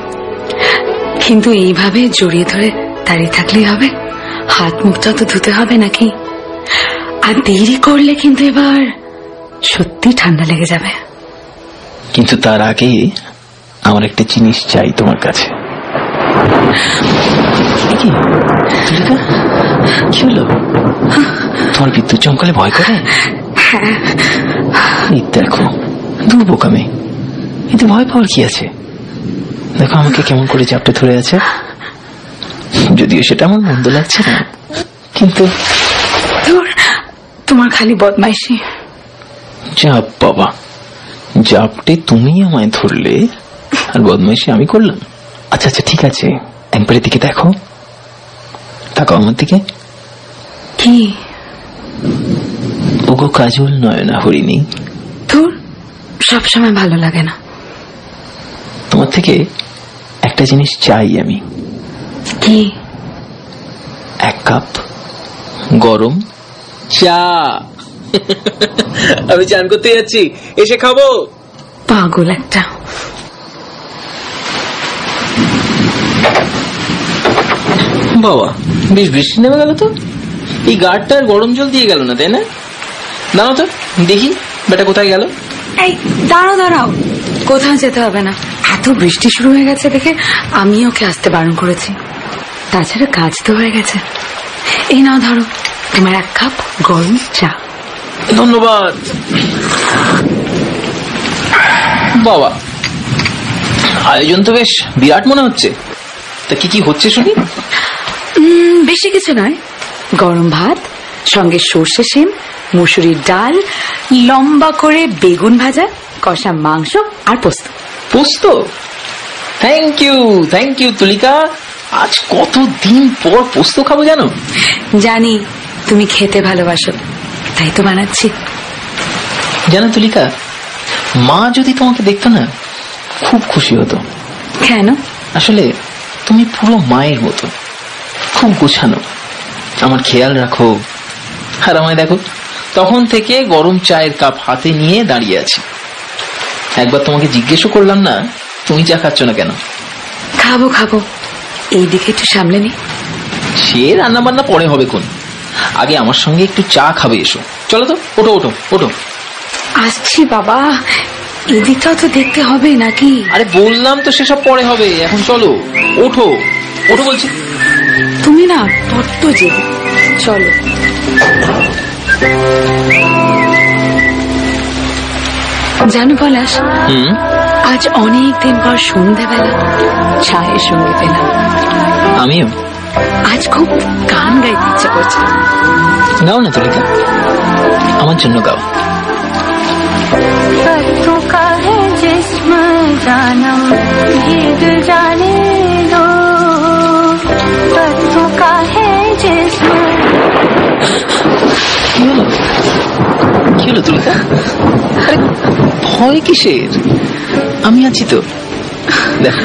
কিন্তু এইভাবে জড়িয়ে ধরে দাঁড়িয়ে থাকলেই হবে? হাত মুখটা তো ধুতে হবে নাকি? আর দেরি করলে কিন্তু এবার সত্যি ঠান্ডা লেগে যাবে। কিন্তু তার আগে আমার একটা জিনিস চাই তোমার কাছে। কি হলো? তোমার বিদ্যুৎ চমকালে ভয় করে? এই দেখো, দূর বোকামে, কিন্তু ভয় পাওয়ার কি আছে? দেখো আমাকে কেমন করে চাপটে ধরে আছে। যদিও সেটা আমার মন্দ লাগছে না, কিন্তু তোমার খালি বদমাইশি। চাপ বাবা, চাপটে তুমি আমায় ধরলে আর বদমাইশি আমি করলাম। আচ্ছা আচ্ছা ঠিক আছে, একবারের দিকে দেখো, তাকাও আমার দিকে। কি? ওগো কাজল নয়না হরিণী। ধুর, সবসময় ভালো লাগে না। তোমার থেকে একটা জিনিস চাই আমি। কি? এক কাপ গরম চা। আমি চান করতে যাচ্ছি, এসে খাবো। পাগল একটা। বাবা, বেশ বৃষ্টি নেমে গেল তো। এই গাড়টা আর গরম জল দিয়ে গেল না, তাই না? দাঁড়াও তো দেখি বেটা কোথায় গেল। এই দাঁড়াও দাঁড়াও, কোথাও যেতে হবে না। এত বৃষ্টি শুরু হয়ে গেছে দেখে আমি ওকে আসতে বারণ করেছি। তাছাড়া কাজ তো হয়ে গেছে। এই নাও ধরো তোমার এক কাপ গরম চা। ধন্যবাদ বাবা। আয়োজন তো বেশ বিরাট মনে হচ্ছে। তা কি কি হচ্ছে শুনি? বেশি কিছু নয়, গরম ভাত, সঙ্গে সর্ষে শিম, মুসুরির ডাল, লম্বা করে বেগুন ভাজা, কষা মাংস আর পোস্ত। পোস্ত? থ্যাংক ইউ তুলিকা। আজ কতদিন পর পোস্ত খাবো জানো? জানি তুমি খেতে ভালোবাসো, তাই তো বানাচ্ছি। জানো তুলিকা, মা যদি তোমাকে দেখতো না খুব খুশি হতো। কেন? আসলে তুমি পুরো মায়ের মতো, খুব গোছানো, আমার খেয়াল রাখো। আর আমায় দেখো, তখন থেকে গরম চায়ের কাপ হাতে নিয়ে দাঁড়িয়ে আছি। একবার তোমাকে জিজ্ঞেসও করলাম না তুমি চা খাচ্ছ না কেন। খাবো খাবো, এইদিকে একটু সামলে নি। সে রান্না বান্না পরে হবে কোন, আগে আমার সঙ্গে একটু চা খাবে এসো। চলো তো, ওঠো ওঠো ওঠো। আসছি বাবা, এদিকটাও তো দেখতে হবে নাকি? আরে বললাম তো সেসব পরে হবে, এখন চলো ওঠো ওঠো বলছি। তুমি না বড্ড জেদি, চলো। জানো পলাশ, আজ অনেক দিন পর সন্ধ্যেবেলা চায়ের সঙ্গে পেলাম। আমিও আজ খুব গান গাইতে ইচ্ছে করছে। গাও না তুলিকা, আমার জন্য গাও। पत्तों का है जिस्म जानम ये दिल जाने दो, पत्तों का है जिस्म। কি হলো তুলিকা? আরে ভয় কিসের, আমি আছি তো। দেখ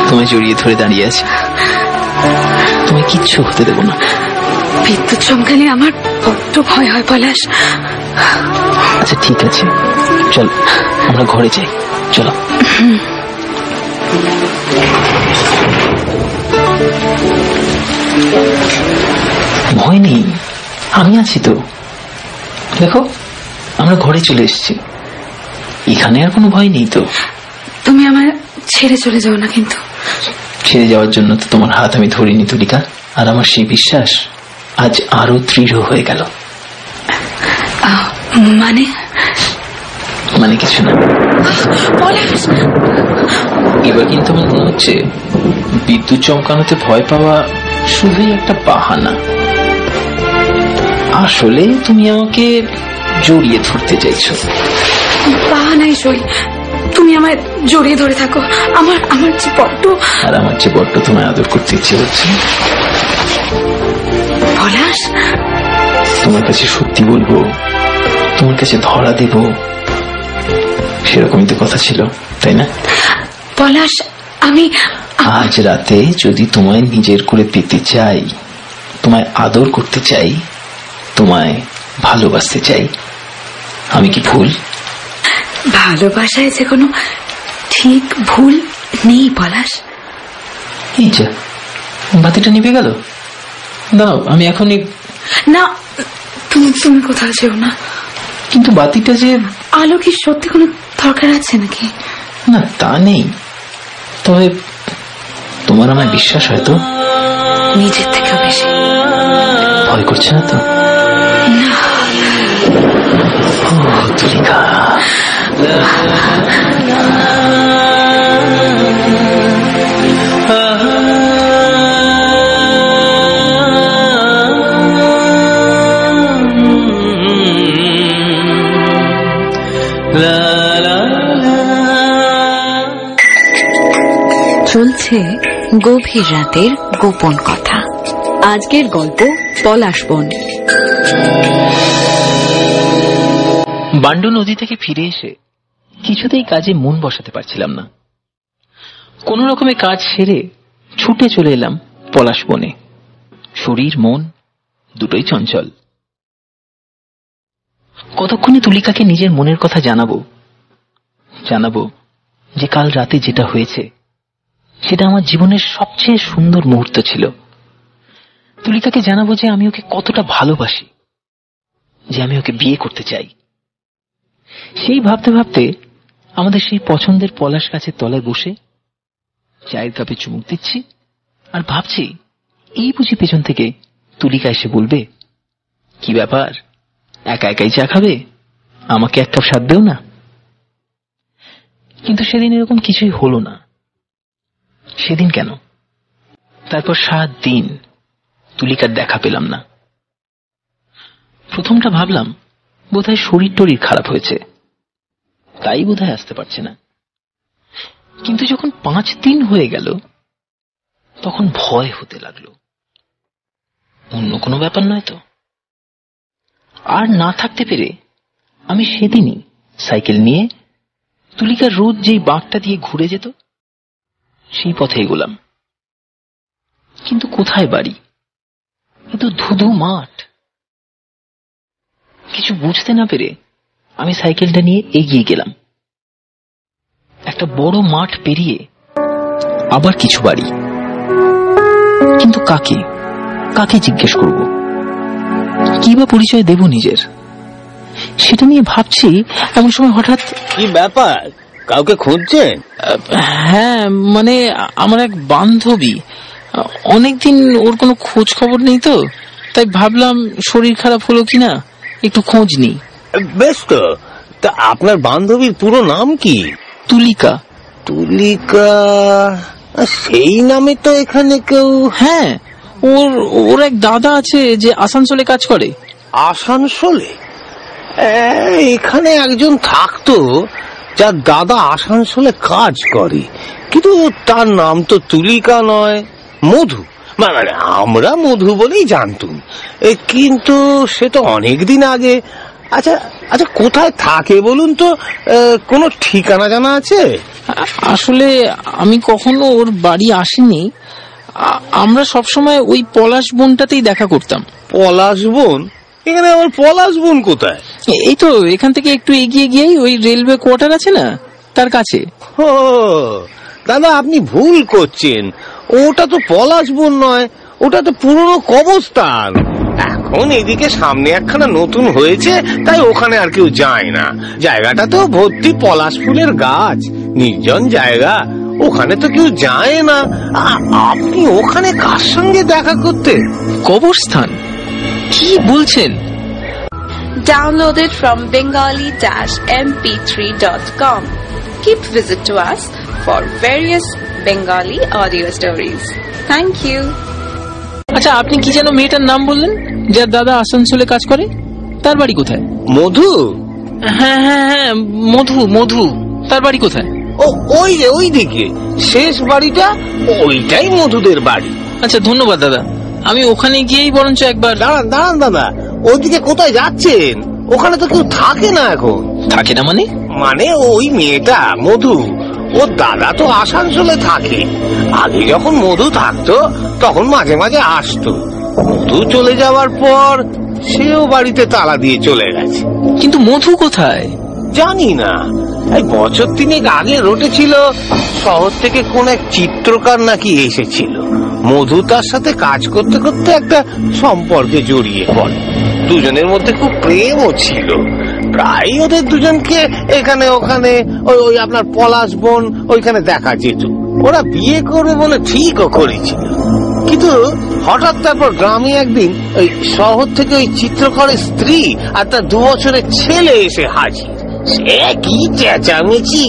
তোমায় জড়িয়ে ধরে দাঁড়িয়ে আছি, তুমি কিচ্ছু হতে দেবো না। বিদ্যুৎ চমকালে আমার বড্ড ভয় হয় পলাশ। আচ্ছা ঠিক আছে, চল আমরা ঘরে যাই, চলো। ভয় নেই, আমি আছি তো। দেখো আমরা ঘরে চলে এসেছি, এখানে আর কোনো ভয় নেই তো। তুমি আমার ছেড়ে চলে যাও না কিন্তু। ছেড়ে যাওয়ার জন্য তো তোমার হাত আমি ধরিনি তুলিকা, আর আমার সেই বিশ্বাস আজ আরো দৃঢ় হয়ে গেল। মানে কিছু না। এবার কিন্তু আমার মনে হচ্ছে বিদ্যুৎ চমকানোতে ভয় পাওয়া শুধুই একটা বাহানা। আসলে তুমি আমাকে জড়িয়ে ধরতে চাইছো। বাহানাই সই, তুমি আমায় জড়িয়ে ধরে থাকো। আমার যে বড্ড, আর আমার যে বড্ড তোমায় আদর করতে ইচ্ছে হচ্ছে। পলাশ, তোমার কাছে সত্যি বলবো, তোমার কাছে ধরা দেব, সেরকমই তো কথা ছিল, তাই না? পলাশ, আমি আজ রাতে যদি তোমায় নিজের করে পেতে চাই, তোমায় আদর করতে চাই, তোমায় ভালোবাসতে চাই, আমি কি ভুল? ভালোবাসায় যে কোনো ঠিক ভুল নেই পলাশ। এই যা, বাতিটা নিভে গেল। দাঁড়াও, আমি এখনই। না, তুমি কোথাও যেও না। কিন্তু বাতিটা যে, আলো কি সত্যি কোনো দরকার আছে নাকি? না, তা নেই, তবে তোমার আমায় বিশ্বাস হয়তো নিজের থেকে বেশি। ভয় করছে না তো? না। ও তুলিকা, চলছে গভীর রাতের গোপন কথা। আজকের গল্প পলাশ বন। বান্ডু নদী থেকে ফিরে এসে কিছুতেই কাজে মন বসাতে পারছিলাম না। কোন রকমে কাজ সেরে ছুটে চলে এলাম পলাশ বনে। শরীর মন দুটোই চঞ্চল। কতক্ষণে তুলিকাকে নিজের মনের কথা জানাবো যে কাল রাতে যেটা হয়েছে সেটা আমার জীবনের সবচেয়ে সুন্দর মুহূর্ত ছিল। তুলিকাকে জানাবো যে আমি ওকে কতটা ভালোবাসি, যে আমি ওকে বিয়ে করতে চাই। সেই ভাবতে ভাবতে আমাদের সেই পছন্দের পলাশ গাছের তলায় বসে চায়ের কাপে চুমুক দিচ্ছি আর ভাবছি, এই বুঝি পেছন থেকে তুলিকা এসে বলবে, কি ব্যাপার, একা একাই চা খাবে, আমাকে এক কাপ স্বাদ দেও না। কিন্তু সেদিন এরকম কিছুই হলো না। সেদিন কেন? তারপর 7 দিন তুলিকার দেখা পেলাম না। প্রথমটা ভাবলাম বোধহয় শরীর টরীর খারাপ হয়েছে, তাই বোধহয় আসতে পারছে না। কিন্তু যখন 5 দিন হয়ে গেল তখন ভয় হতে লাগলো, অন্য কোনো ব্যাপার নয় তো। আর না থাকতে পেরে আমি সেদিনই সাইকেল নিয়ে তুলিকার রোজ যেই বাঁকটা দিয়ে ঘুরে যেত সেই পথে এগোলাম। কিন্তু কোথায় বাড়ি? এ তো ধুধু মাঠ। কিছু বুঝতে না পেরে আমি সাইকেলটা নিয়ে এগিয়ে গেলাম। একটা বড় মাঠ পেরিয়ে আবার কিছু বাড়ি। কিন্তু কাকে জিজ্ঞেস করব, কি বা পরিচয় দেব নিজের, সেটা নিয়ে ভাবছি। এমন সময় হঠাৎ, কি ব্যাপার, কাউকে খুঁজছেন? হ্যাঁ, মানে আমার এক বান্ধবী, অনেকদিন ওর কোনো খোঁজ খবর নেই তো, তাই ভাবলাম শরীর খারাপ হলো কিনা একটু খোঁজ নিই। বেশ তো, তা আপনার বান্ধবীর পুরো নাম কি? তুলিকা। তুলিকা? সেই নামে তো এখানে কেউ। হ্যাঁ, ওর এক দাদা আছে যে আসানসোলে কাজ করে। আসানসোলে? এখানে একজন থাকতো যার দাদা আসানসোলে কাজ করে, কিন্তু তার নাম তো তুলিকা নয়, মধু। মানে আমরা মধু বলেই জানতুম, কিন্তু সে তো অনেকদিন আগে। আচ্ছা আচ্ছা, কোথায় থাকে বলুন তো, কোনো ঠিকানা জানা আছে? আসলে আমি কখনো ওর বাড়ি আসিনি। আমরা সবসময় ওই পলাশ বনটাতেই দেখা করতাম। পলাশ বন? এখানে আমার পলাশ বন কোথায়? এই তো এখান থেকে একটু এগিয়ে গিয়েই ওই রেলওয়ে কোয়ার্টার আছে না, তার কাছে। ও দাদা, আপনি ভুল করছেন, ওটা তো পলাশ বন নয়, ওটা তো পুরনো কবরস্থান। এখন এদিকে সামনে একখানা নতুন হয়েছে, তাই ওখানে আর কেউ যায় না। জায়গাটা তো ভর্তি পলাশ ফুলের গাছ, নির্জন জায়গা, ওখানে তো কেউ যায় না। আপনি ওখানে কার সঙ্গে দেখা করতে? কবরস্থান? কি বলছেন? Downloaded from bengali-mp3.com. Keep visit to us for various Bengali audio stories. Thank you. আচ্ছা, আপনি কি যেন মেয়েটার নাম বললেন যার দাদা আসানসোলে কাজ করে? তার বাড়ি কোথায়? মধু? হ্যাঁ হ্যাঁ হ্যাঁ, মধু মধু, তার বাড়ি কোথায়? ও ওই যে ওই দিকে শেষ বাড়িটা, ওইটাই মধুদের বাড়ি। আচ্ছা ধন্যবাদ দাদা, আমি ওখানে গিয়েই বরঞ্চ একবার। দাঁড়ান দাঁড়ান দাদা, ওইদিকে কোথায় যাচ্ছেন? ওখানে তো কেউ থাকে না এখন। থাকে না মানে? মানে ওই মেয়েটা মধু, ওর দাদা তো আসানসোলে থাকে। আগে যখন মধু থাকতো তখন মাঝে মাঝে আসতো। মধু চলে যাওয়ার পর সেও বাড়িতে তালা দিয়ে চলে গেছে। কিন্তু মধু কোথায়? জানি না। এই বছর 3 আগে রটেছিল শহর থেকে কোন এক চিত্রকার নাকি এসেছিল। মধু তার সাথে কাজ করতে করতে একটা সম্পর্কে জড়িয়ে পড়ে। দুজনের মধ্যে খুব প্রেমও ছিল। প্রায় ওদের দুজনকে এখানে ওখানে ওই আপনার পলাশ বন ওইখানে দেখা যেত। ওরা বিয়ে করবে বলে ঠিকও করেছিল। কিন্তু হঠাৎ তারপর গ্রামে একদিন ওই শহর থেকে ওই চিত্রকরের স্ত্রী আর তার 2 বছরের ছেলে এসে হাজির। সে কি চেঁচামেচি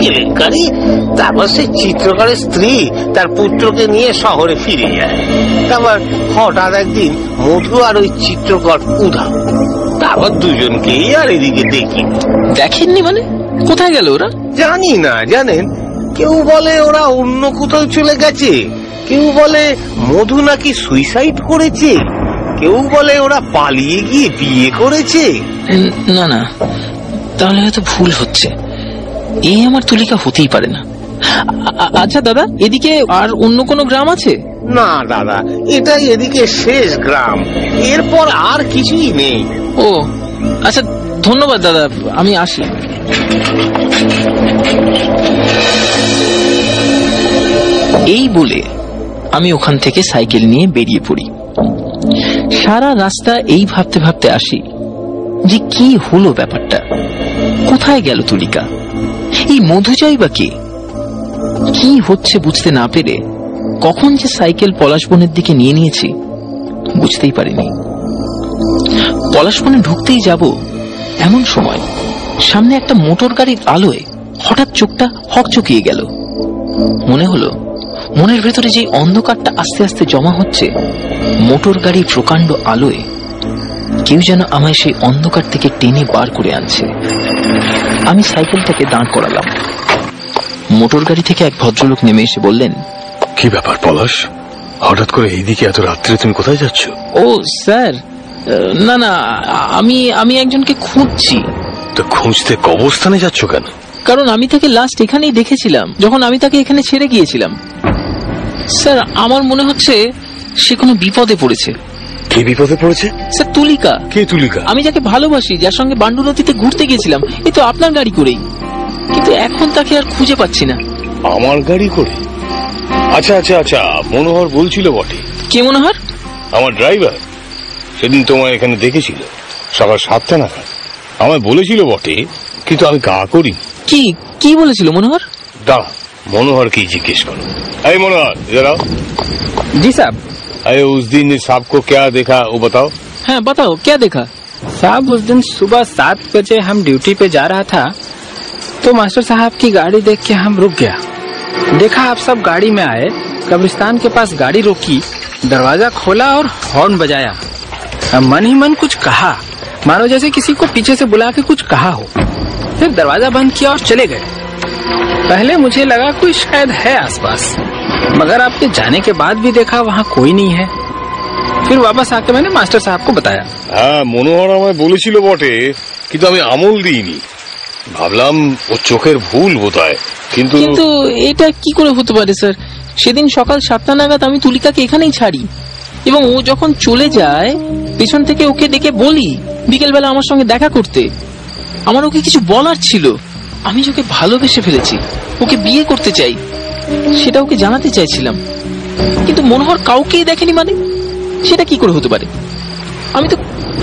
কেলেঙ্কারি। তারপর সেই চিত্রকরের স্ত্রী তার পুত্রকে নিয়ে শহরে ফিরে যায়। তারপর হঠাৎ একদিন মধু আর ওই চিত্রকর উধাও। তারপর দুজনকেই আর এদিকে দেখিনি। দেখেননি মানে? কোথায় গেল ওরা? জানি না। জানেন, কেউ বলে ওরা অন্য কোথাও চলে গেছে, কেউ বলে মধু নাকি সুইসাইড করেছে, কেউ বলে ওরা পালিয়ে গিয়ে বিয়ে করেছে। না না, তাহলে হয়তো ভুল হচ্ছে। এই আমার তুলিকা হতেই পারে না। আচ্ছা দাদা, এদিকে আর অন্য কোনো গ্রাম আছে? না দাদা, এটাই এদিকে শেষ গ্রাম, এরপর আর কিছুই নেই। ও আচ্ছা, ধন্যবাদ দাদা, আমি আসি। এই বলে আমি ওখান থেকে সাইকেল নিয়ে বেরিয়ে পড়ি। সারা রাস্তা এই ভাবতে ভাবতে আসি যে কি হলো ব্যাপারটা, কোথায় গেল তুলিকা, এই মধুজয় বা কে, কি হচ্ছে বুঝতে না পেরে কখন যে সাইকেল পলাশবনের দিকে নিয়ে নিয়েছি বুঝতেই পারিনি। পলাশবনে ঢুকতেই যাব এমন সময় সামনে একটা মোটর গাড়ির আলোয় হঠাৎ চোখটা হকচকিয়ে গেল। মনে হলো মনের ভেতরে যে অন্ধকারটা আস্তে আস্তে জমা হচ্ছে, মোটর গাড়ির প্রকাণ্ড আলোয় কেউ যেন আমায় সেই অন্ধকার থেকে টেনে বার করে আনছে। আমি সাইকেলটাকে দাঁড় করালাম। মোটর গাড়ি থেকে এক ভদ্রলোক নেমে এসে বললেন, কি ব্যাপার পলাশ, হঠাৎ করে এইদিকে এত রাত্রে তুমি কোথায় যাচ্ছ? ও স্যার, না না, আমি একজনকে খুঁজছি। তো খুঁজতে কবরস্থানে যাচ্ছ কেন? কারণ আমি তাকে লাস্ট এখানেই দেখেছিলাম যখন আমি তাকে এখানে ছেড়ে গিয়েছিলাম। স্যার, আমার মনে হচ্ছে সে কোনো বিপদে পড়েছে। কে বিপদে পড়েছে? স্যার, তুলিকা। কে তুলিকা? আমি যাকে ভালোবাসি, যার সঙ্গে বান্ডু নদীতে ঘুরতে গিয়েছিলাম, এই তো আপনার গাড়ি করেই। কিন্তু এখন তাকে আর খুঁজে পাচ্ছি না। আমার গাড়ি করে? আচ্ছা আচ্ছা আচ্ছা, মনোহর বলছিল বটে। কে মনোহর? আমার ড্রাইভার। সেদিন তোমায় এখানে দেখেছিল সকাল 7টা নাগাদ। আমায় বলেছিল বটে, কিন্তু আমি গা করি। কি কি বলেছিল মনোহর? দাঁড়া, मनोहर की जिज्ञेस करो। अरे मनोहर इधर आओ। जी साहब। अरे उस दिन साहब को क्या देखा वो बताओ। हाँ बताओ, क्या देखा? साहब उस दिन सुबह 7 बजे हम ड्यूटी पे जा रहा था तो मास्टर साहब की गाड़ी देख के हम रुक गया। देखा आप सब गाड़ी में आए, कब्रिस्तान के पास गाड़ी रोकी, दरवाजा खोला और हॉर्न बजाया। मन ही मन कुछ कहा, मानो जैसे किसी को पीछे से बुला के कुछ कहा हो। फिर दरवाजा बंद किया और चले गए। पहले मुझे लगा कोई शायद है आसपास, मगर आपके जाने के बाद भी देखा वहाँ कोई नहीं है। फिर वापस आके मैंने मास्टर साहब को बताया। हाँ मनोहर আমায় বলেছিল বটে, কিন্তু আমি আমল দিইনি। ভাবলাম ও চোখের ভুল বোধহয়। কিন্তু এটা কি করে হতে পারে স্যার? সেদিন সকাল 7টা নাগাদ আমি তুলিকাকে এখানেই ছাড়ি এবং ও যখন চলে যায় পেছন থেকে ওকে ডেকে বলি বিকেলবেলা আমার সঙ্গে দেখা করতে। আমার ওকে কিছু বলার ছিল। আমি ওকে ভালোবেসে ফেলেছি, ওকে বিয়ে করতে চাই, সেটা ওকে জানাতে চাইছিলাম। কিন্তু মনোহর কাউকেই দেখেনি মানে সেটা কি করে হতে পারে?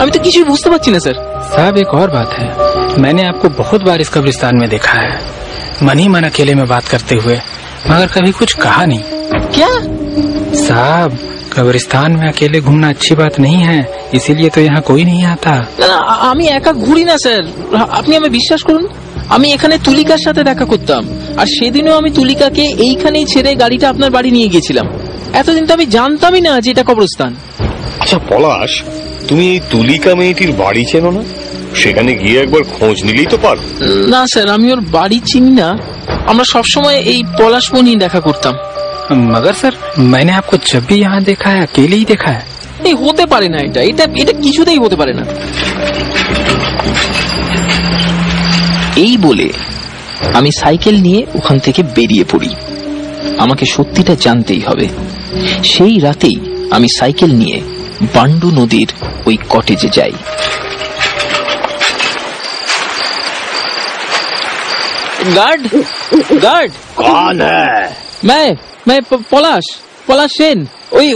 আমি তো কিছুই বুঝতে পারছি না স্যার। साहब एक और बात है, मैंने आपको बहुत बार इस कब्रिस्तान में देखा है, मन ही मन अकेले में बात करते हुए, मगर कभी कुछ कहा नहीं। क्या? साहब कब्रिस्तान में अकेले घूमना अच्छी बात नहीं है, इसीलिए तो यहाँ कोई नहीं आता। আমি একা ঘুরি না স্যার, আপনি আমায় বিশ্বাস করুন। আমি এখানে তুলিকার সাথে দেখা করতাম, আর সেদিনও আমি তুলিকাকে এইখানেই ছেড়ে গাড়িটা আপনার বাড়ি নিয়ে গেছিলাম। এতদিন তো আমি জানতামই না যে এটা কবরস্থান। আচ্ছা পলাশ, তুমি এই তুলিকা মেয়েটির বাড়ি চেনো না? সেখানে গিয়ে একবার খোঁজ নিলেই তো পারো। না স্যার, আমি ওর বাড়ি চিনি না। আমরা সবসময় এই পলাশবনি দেখা করতাম। मगर सर मैंने आपको जब भी यहाँ देखा है अकेले ही देखा है। এই হতে পারে না, এটা এটা এটা কিছুতেই হতে পারে না। এই বলে আমি সাইকেল নিয়ে ওখান থেকে বেরিয়ে পড়ি। আমাকে সত্যিটা জানতেই হবে। সেই রাতেই আমি সাইকেল নিয়ে বান্ডু নদীর ওই কটেজে যাই। गार्ड गार्ड कौन है? मैं पलाश सेन।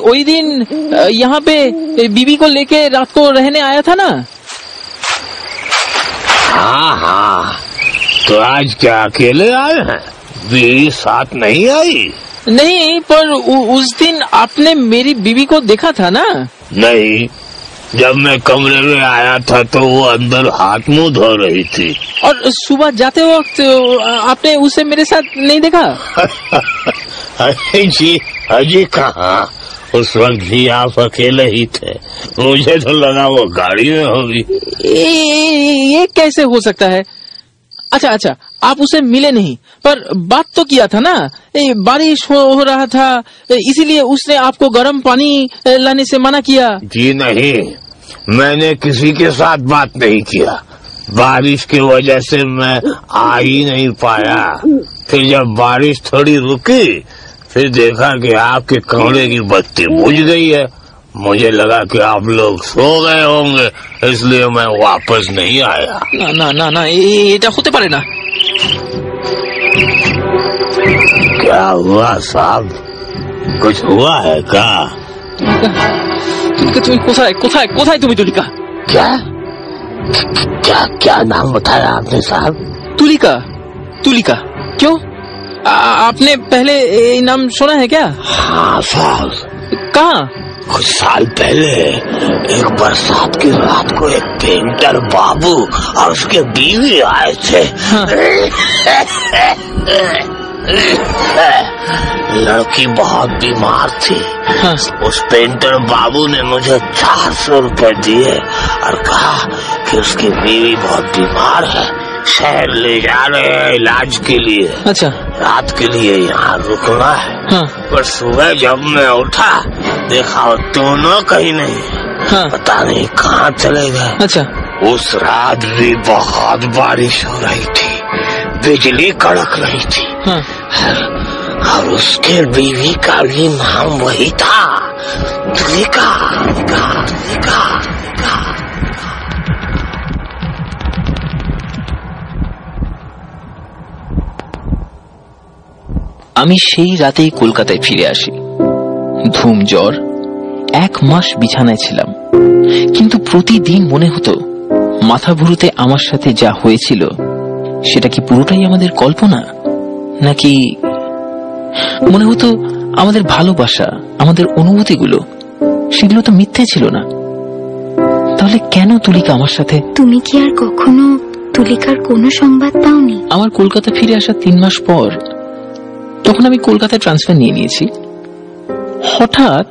वही दिन यहाँ पे बीबी को लेके रात को रहने आया था ना। हाँ हाँ, तो आज क्या अकेले आए हैं? बीवी साथ नहीं आई? नहीं, पर उस दिन आपने मेरी बीवी को देखा था ना? नहीं, जब मैं कमरे में आया था तो वो अंदर हाथ मुंह धो रही थी। और सुबह जाते वक्त आपने उसे मेरे साथ नहीं देखा? अरे जी, अजी कहाँ, उस वक्त भी आप अकेले ही थे। मुझे तो लगा वो गाड़ी में होगी। ये कैसे हो सकता है? अच्छा, आप उसे मिले नहीं, पर बात तो किया था ना। बारिश हो रहा था, इसीलिए उसने आपको गर्म पानी लाने से मना किया। जी नहीं, मैंने किसी के साथ बात नहीं किया। बारिश की वजह से मैं आ ही नहीं पाया। फिर जब बारिश थोड़ी रुकी, फिर देखा कि आपके कमरे की बत्ती बुझ गई है। मुझे लगा कि आप लोग सो गए होंगे, इसलिए मैं वापस नहीं आया। ना, এটা হতে পারে না। क्या हुआ साहब, कुछ हुआ है क्या? तुलिका, তুমি কোথায় তুমি তুলিকা? क्या क्या नाम बताया आपने साहब? तुलिका। क्यों? आपने पहले ये नाम सुना है क्या? हाँ साहब। कहाँ? कुछ साल पहले एक बरसात की रात को एक पेंटर बाबू और उसके बीवी आए थे। हाँ। लड़की बहुत बीमार थी। हाँ। उस पेंटर बाबू ने मुझे 400 रुपए दिए और कहा कि उसकी बीवी बहुत बीमार है, शहर ले जा रहे हैं इलाज के लिए। अच्छा। रात के लिए यहाँ रुकना है। हाँ। पर सुबह जब मैं उठा, देखा वो दोनों कहीं नहीं। हाँ। पता नहीं कहाँ चले गए। अच्छा। उस रात भी बहुत बारिश हो रही थी, बिजली कड़क रही थी। हाँ। और उसके बीवी का भी नाम वही था, तुलिका। আমি সেই রাতেই কলকাতায় ফিরে আসি। ধুম জ্বর, 1 মাস বিছানায় ছিলাম, কিন্তু প্রতিদিন মনে হতো মাথা ভুরুতে আমার সাথে যা হয়েছিল সেটা কি পুরোটাই আমাদের কল্পনা, নাকি মনে হতো আমাদের ভালোবাসা, আমাদের অনুভূতিগুলো সেগুলো তো মিথ্যে ছিল না। তাহলে কেন তুলিকা আমার সাথে? তুমি কি আর কখনো তুলিকার কোনো সংবাদ পাওনি? আমার কলকাতা ফিরে আসা 3 মাস পর, তখন আমি কলকাতায় ট্রান্সফার নিয়ে নিয়েছি। হঠাৎ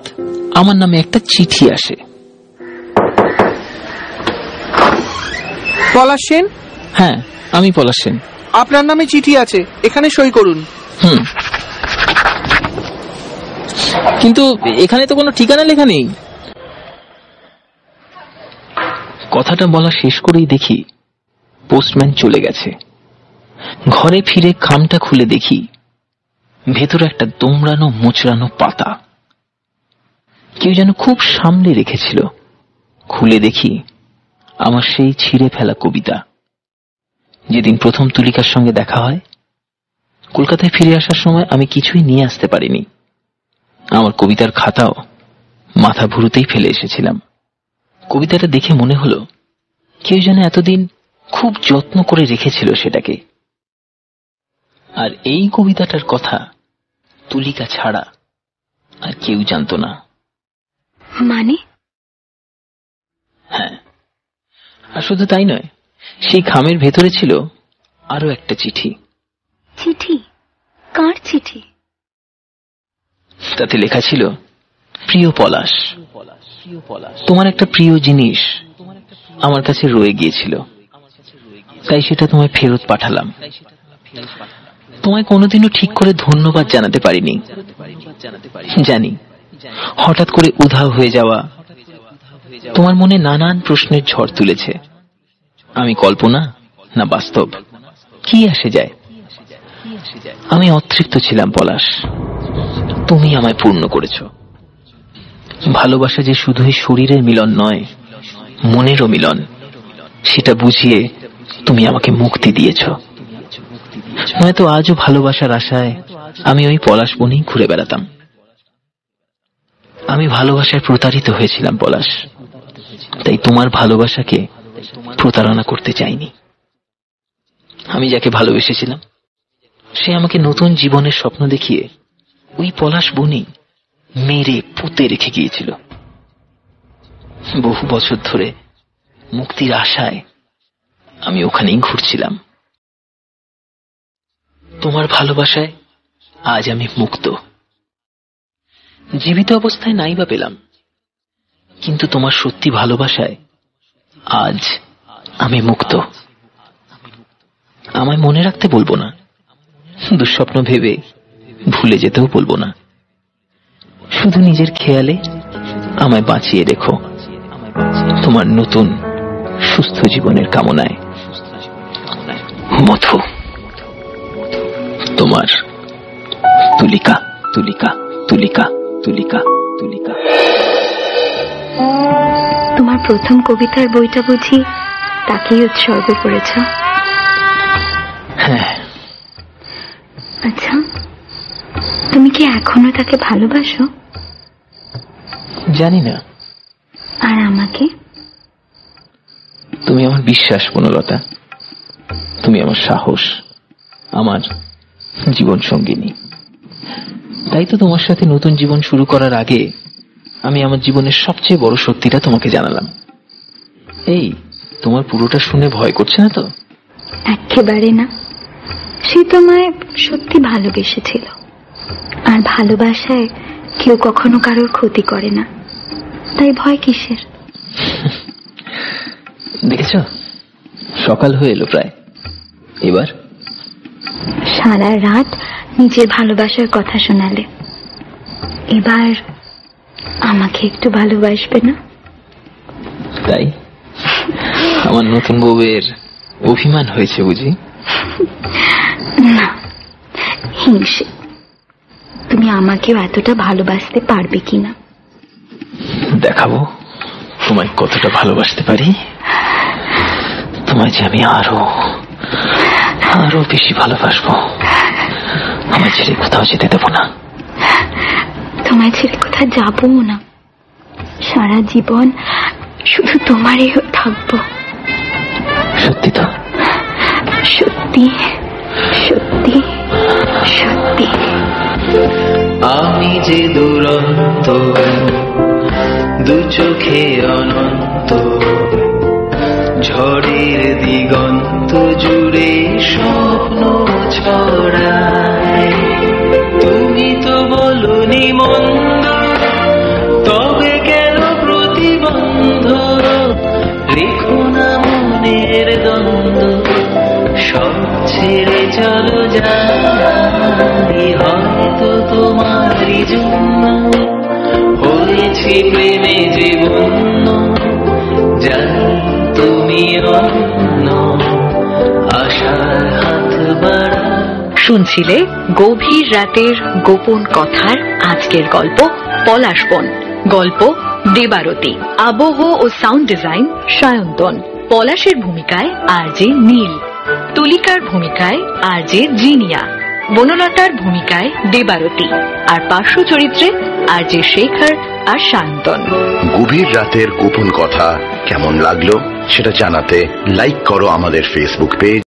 আমার নামে একটা চিঠি আসে। পলাশ সেন? হ্যাঁ, আমি পলাশ সেন। আপনার নামে চিঠি আছে, এখানে সই করুন। কিন্তু এখানে তো কোনো ঠিকানা লেখা নেই। কথাটা বলা শেষ করেই দেখি পোস্টম্যান চলে গেছে। ঘরে ফিরে খামটা খুলে দেখি ভেতরে একটা দোমড়ানো মোচড়ানো পাতা কেউ যেন খুব সামনে রেখেছিল। খুলে দেখি আমার সেই ছিঁড়ে ফেলা কবিতা। যেদিন প্রথম তুলিকার সঙ্গে দেখা হয়, কলকাতায় ফিরে আসার সময় আমি কিছুই নিয়ে আসতে পারিনি। আমার কবিতার খাতাও মাথা ভুরুতেই ফেলে এসেছিলাম। কবিতাটা দেখে মনে হলো কেউ যেন এতদিন খুব যত্ন করে রেখেছিল সেটাকে। আর এই কবিতাটার কথা তুলিকা ছাড়া আর কেউ জানতো না। মানে? হ্যাঁ, আর শুধু তাই নয়, সেই খামের ভেতরে ছিল আরো একটা চিঠি। চিঠি? কার চিঠি? তাতে লেখা ছিল, প্রিয় পলাশ। তোমার একটা প্রিয় জিনিস আমার কাছে রয়ে গিয়েছিল, তাই সেটা তোমায় ফেরত পাঠালাম। তোমায় কোনোদিনও ঠিক করে ধন্যবাদ জানাতে পারিনি। জানি হঠাৎ করে উধাও হয়ে যাওয়া তোমার মনে নানান প্রশ্নের ঝড় তুলেছে। আমি কল্পনা না বাস্তব, কি আসে যায়? আমি অতৃপ্ত ছিলাম পলাশ, তুমি আমায় পূর্ণ করেছ। ভালোবাসা যে শুধুই শরীরের মিলন নয়, মনেরও মিলন, সেটা বুঝিয়ে তুমি আমাকে মুক্তি দিয়েছ। নয়তো আজও ভালোবাসার আশায় আমি ওই পলাশ বনেই ঘুরে বেড়াতাম। আমি ভালোবাসায় প্রতারিত হয়েছিলাম পলাশ, তাই তোমার ভালোবাসাকে প্রতারণা করতে চাইনি। আমি যাকে ভালোবেসেছিলাম সে আমাকে নতুন জীবনের স্বপ্ন দেখিয়ে ওই পলাশ বনেই মেরে পুঁতে রেখে গিয়েছিল। বহু বছর ধরে মুক্তির আশায় আমি ওখানেই ঘুরছিলাম। তোমার ভালোবাসায় আজ আমি মুক্ত। জীবিত অবস্থায় নাই বা পেলাম, কিন্তু তোমার সত্যি ভালোবাসায় আজ আমি মুক্ত। আমায় মনে রাখতে বলবো না, দুঃস্বপ্ন ভেবে ভুলে যেতেও বলবো না। শুধু নিজের খেয়ালে আমায় বাঁচিয়ে রেখো তোমার নতুন সুস্থ জীবনের কামনায়। মথু, তোমার তুলিকা, তুলিকা, তুলিকা, তুলিকা, তুলিকা। তোমার প্রথম কবিতার বইটা বুঝি তাকেই উৎসর্গ করেছ? হ্যাঁ। আচ্ছা, তুমি কি এখনো তাকে ভালোবাসো? জানি না। আর আমাকে? তুমি আমার বিশ্বাস বনলতা, তুমি আমার সাহস, আমার জীবন সঙ্গিনী। তাই তো তোমার সাথে নতুন জীবন শুরু করার আগে আমি আমার জীবনের সবচেয়ে বড় সত্যিটা তোমাকে জানালাম। এই, তোমার পুরোটা শুনে ভয় করছে না তো? একেবারে না। সে তোমায় সত্যি ভালোবেসেছিল, আর ভালোবাসায় কেউ কখনো কারোর ক্ষতি করে না, তাই ভয় কিসের? দেখেছ, সকাল হয়ে এলো প্রায়। এবার সারা রাত নিজের ভালোবাসার কথা শোনালে, এবার আমাকে একটু ভালোবাসবে না? তাই আমার নতুন বউয়ের অভিমান হয়েছে বুঝি? না, হিংসে। তুমি আমাকেও এতটা ভালোবাসতে পারবে কিনা দেখাবো তোমায় কতটা ভালোবাসতে পারি। তোমায় যে আমি আরো আরো বেশি ভালোবাসবো। আমায় ছেড়ে কোথাও যেতে দেবো না। তোমায় ছেড়ে কোথাও যাবো না। সারা জীবন শুধু তোমারই থাকবো। সত্যি তো? সত্যি, সত্যি, সত্যি। আমি যে দুরন্ত, দু চোখে অনন্ত, ঝড়ের দিগন্ত জুড়ে স্বপ্ন ছড়ায়। তুমি তো বলনি মন্দ, তবে কেন প্রতিবন্ধ? রেখো না মনের দ্বন্দ্ব, সব ছেড়ে চলো যাই। হয়তো তোমারই জন্য হয়েছি প্রেমে যে বন্য, জানি তুমি অন্য, আশার হাত বাড়া। শুনছিলে গভীর রাতের গোপন কথার আজকের গল্প পলাশ বন। গল্প দেবারতী। আবহ ও সাউন্ড ডিজাইন সায়ন্তন। পলাশের ভূমিকায় আরজে নীল, তুলিকার ভূমিকায় আরজে জিনিয়া, বনলতার ভূমিকায় দেবারতী, আর পার্শ্ব চরিত্রে আরজে শেখর আর সায়ন্তন। গভীর রাতের গোপন কথা কেমন লাগলো সেটা জানাতে লাইক করো আমাদের ফেসবুক পেজ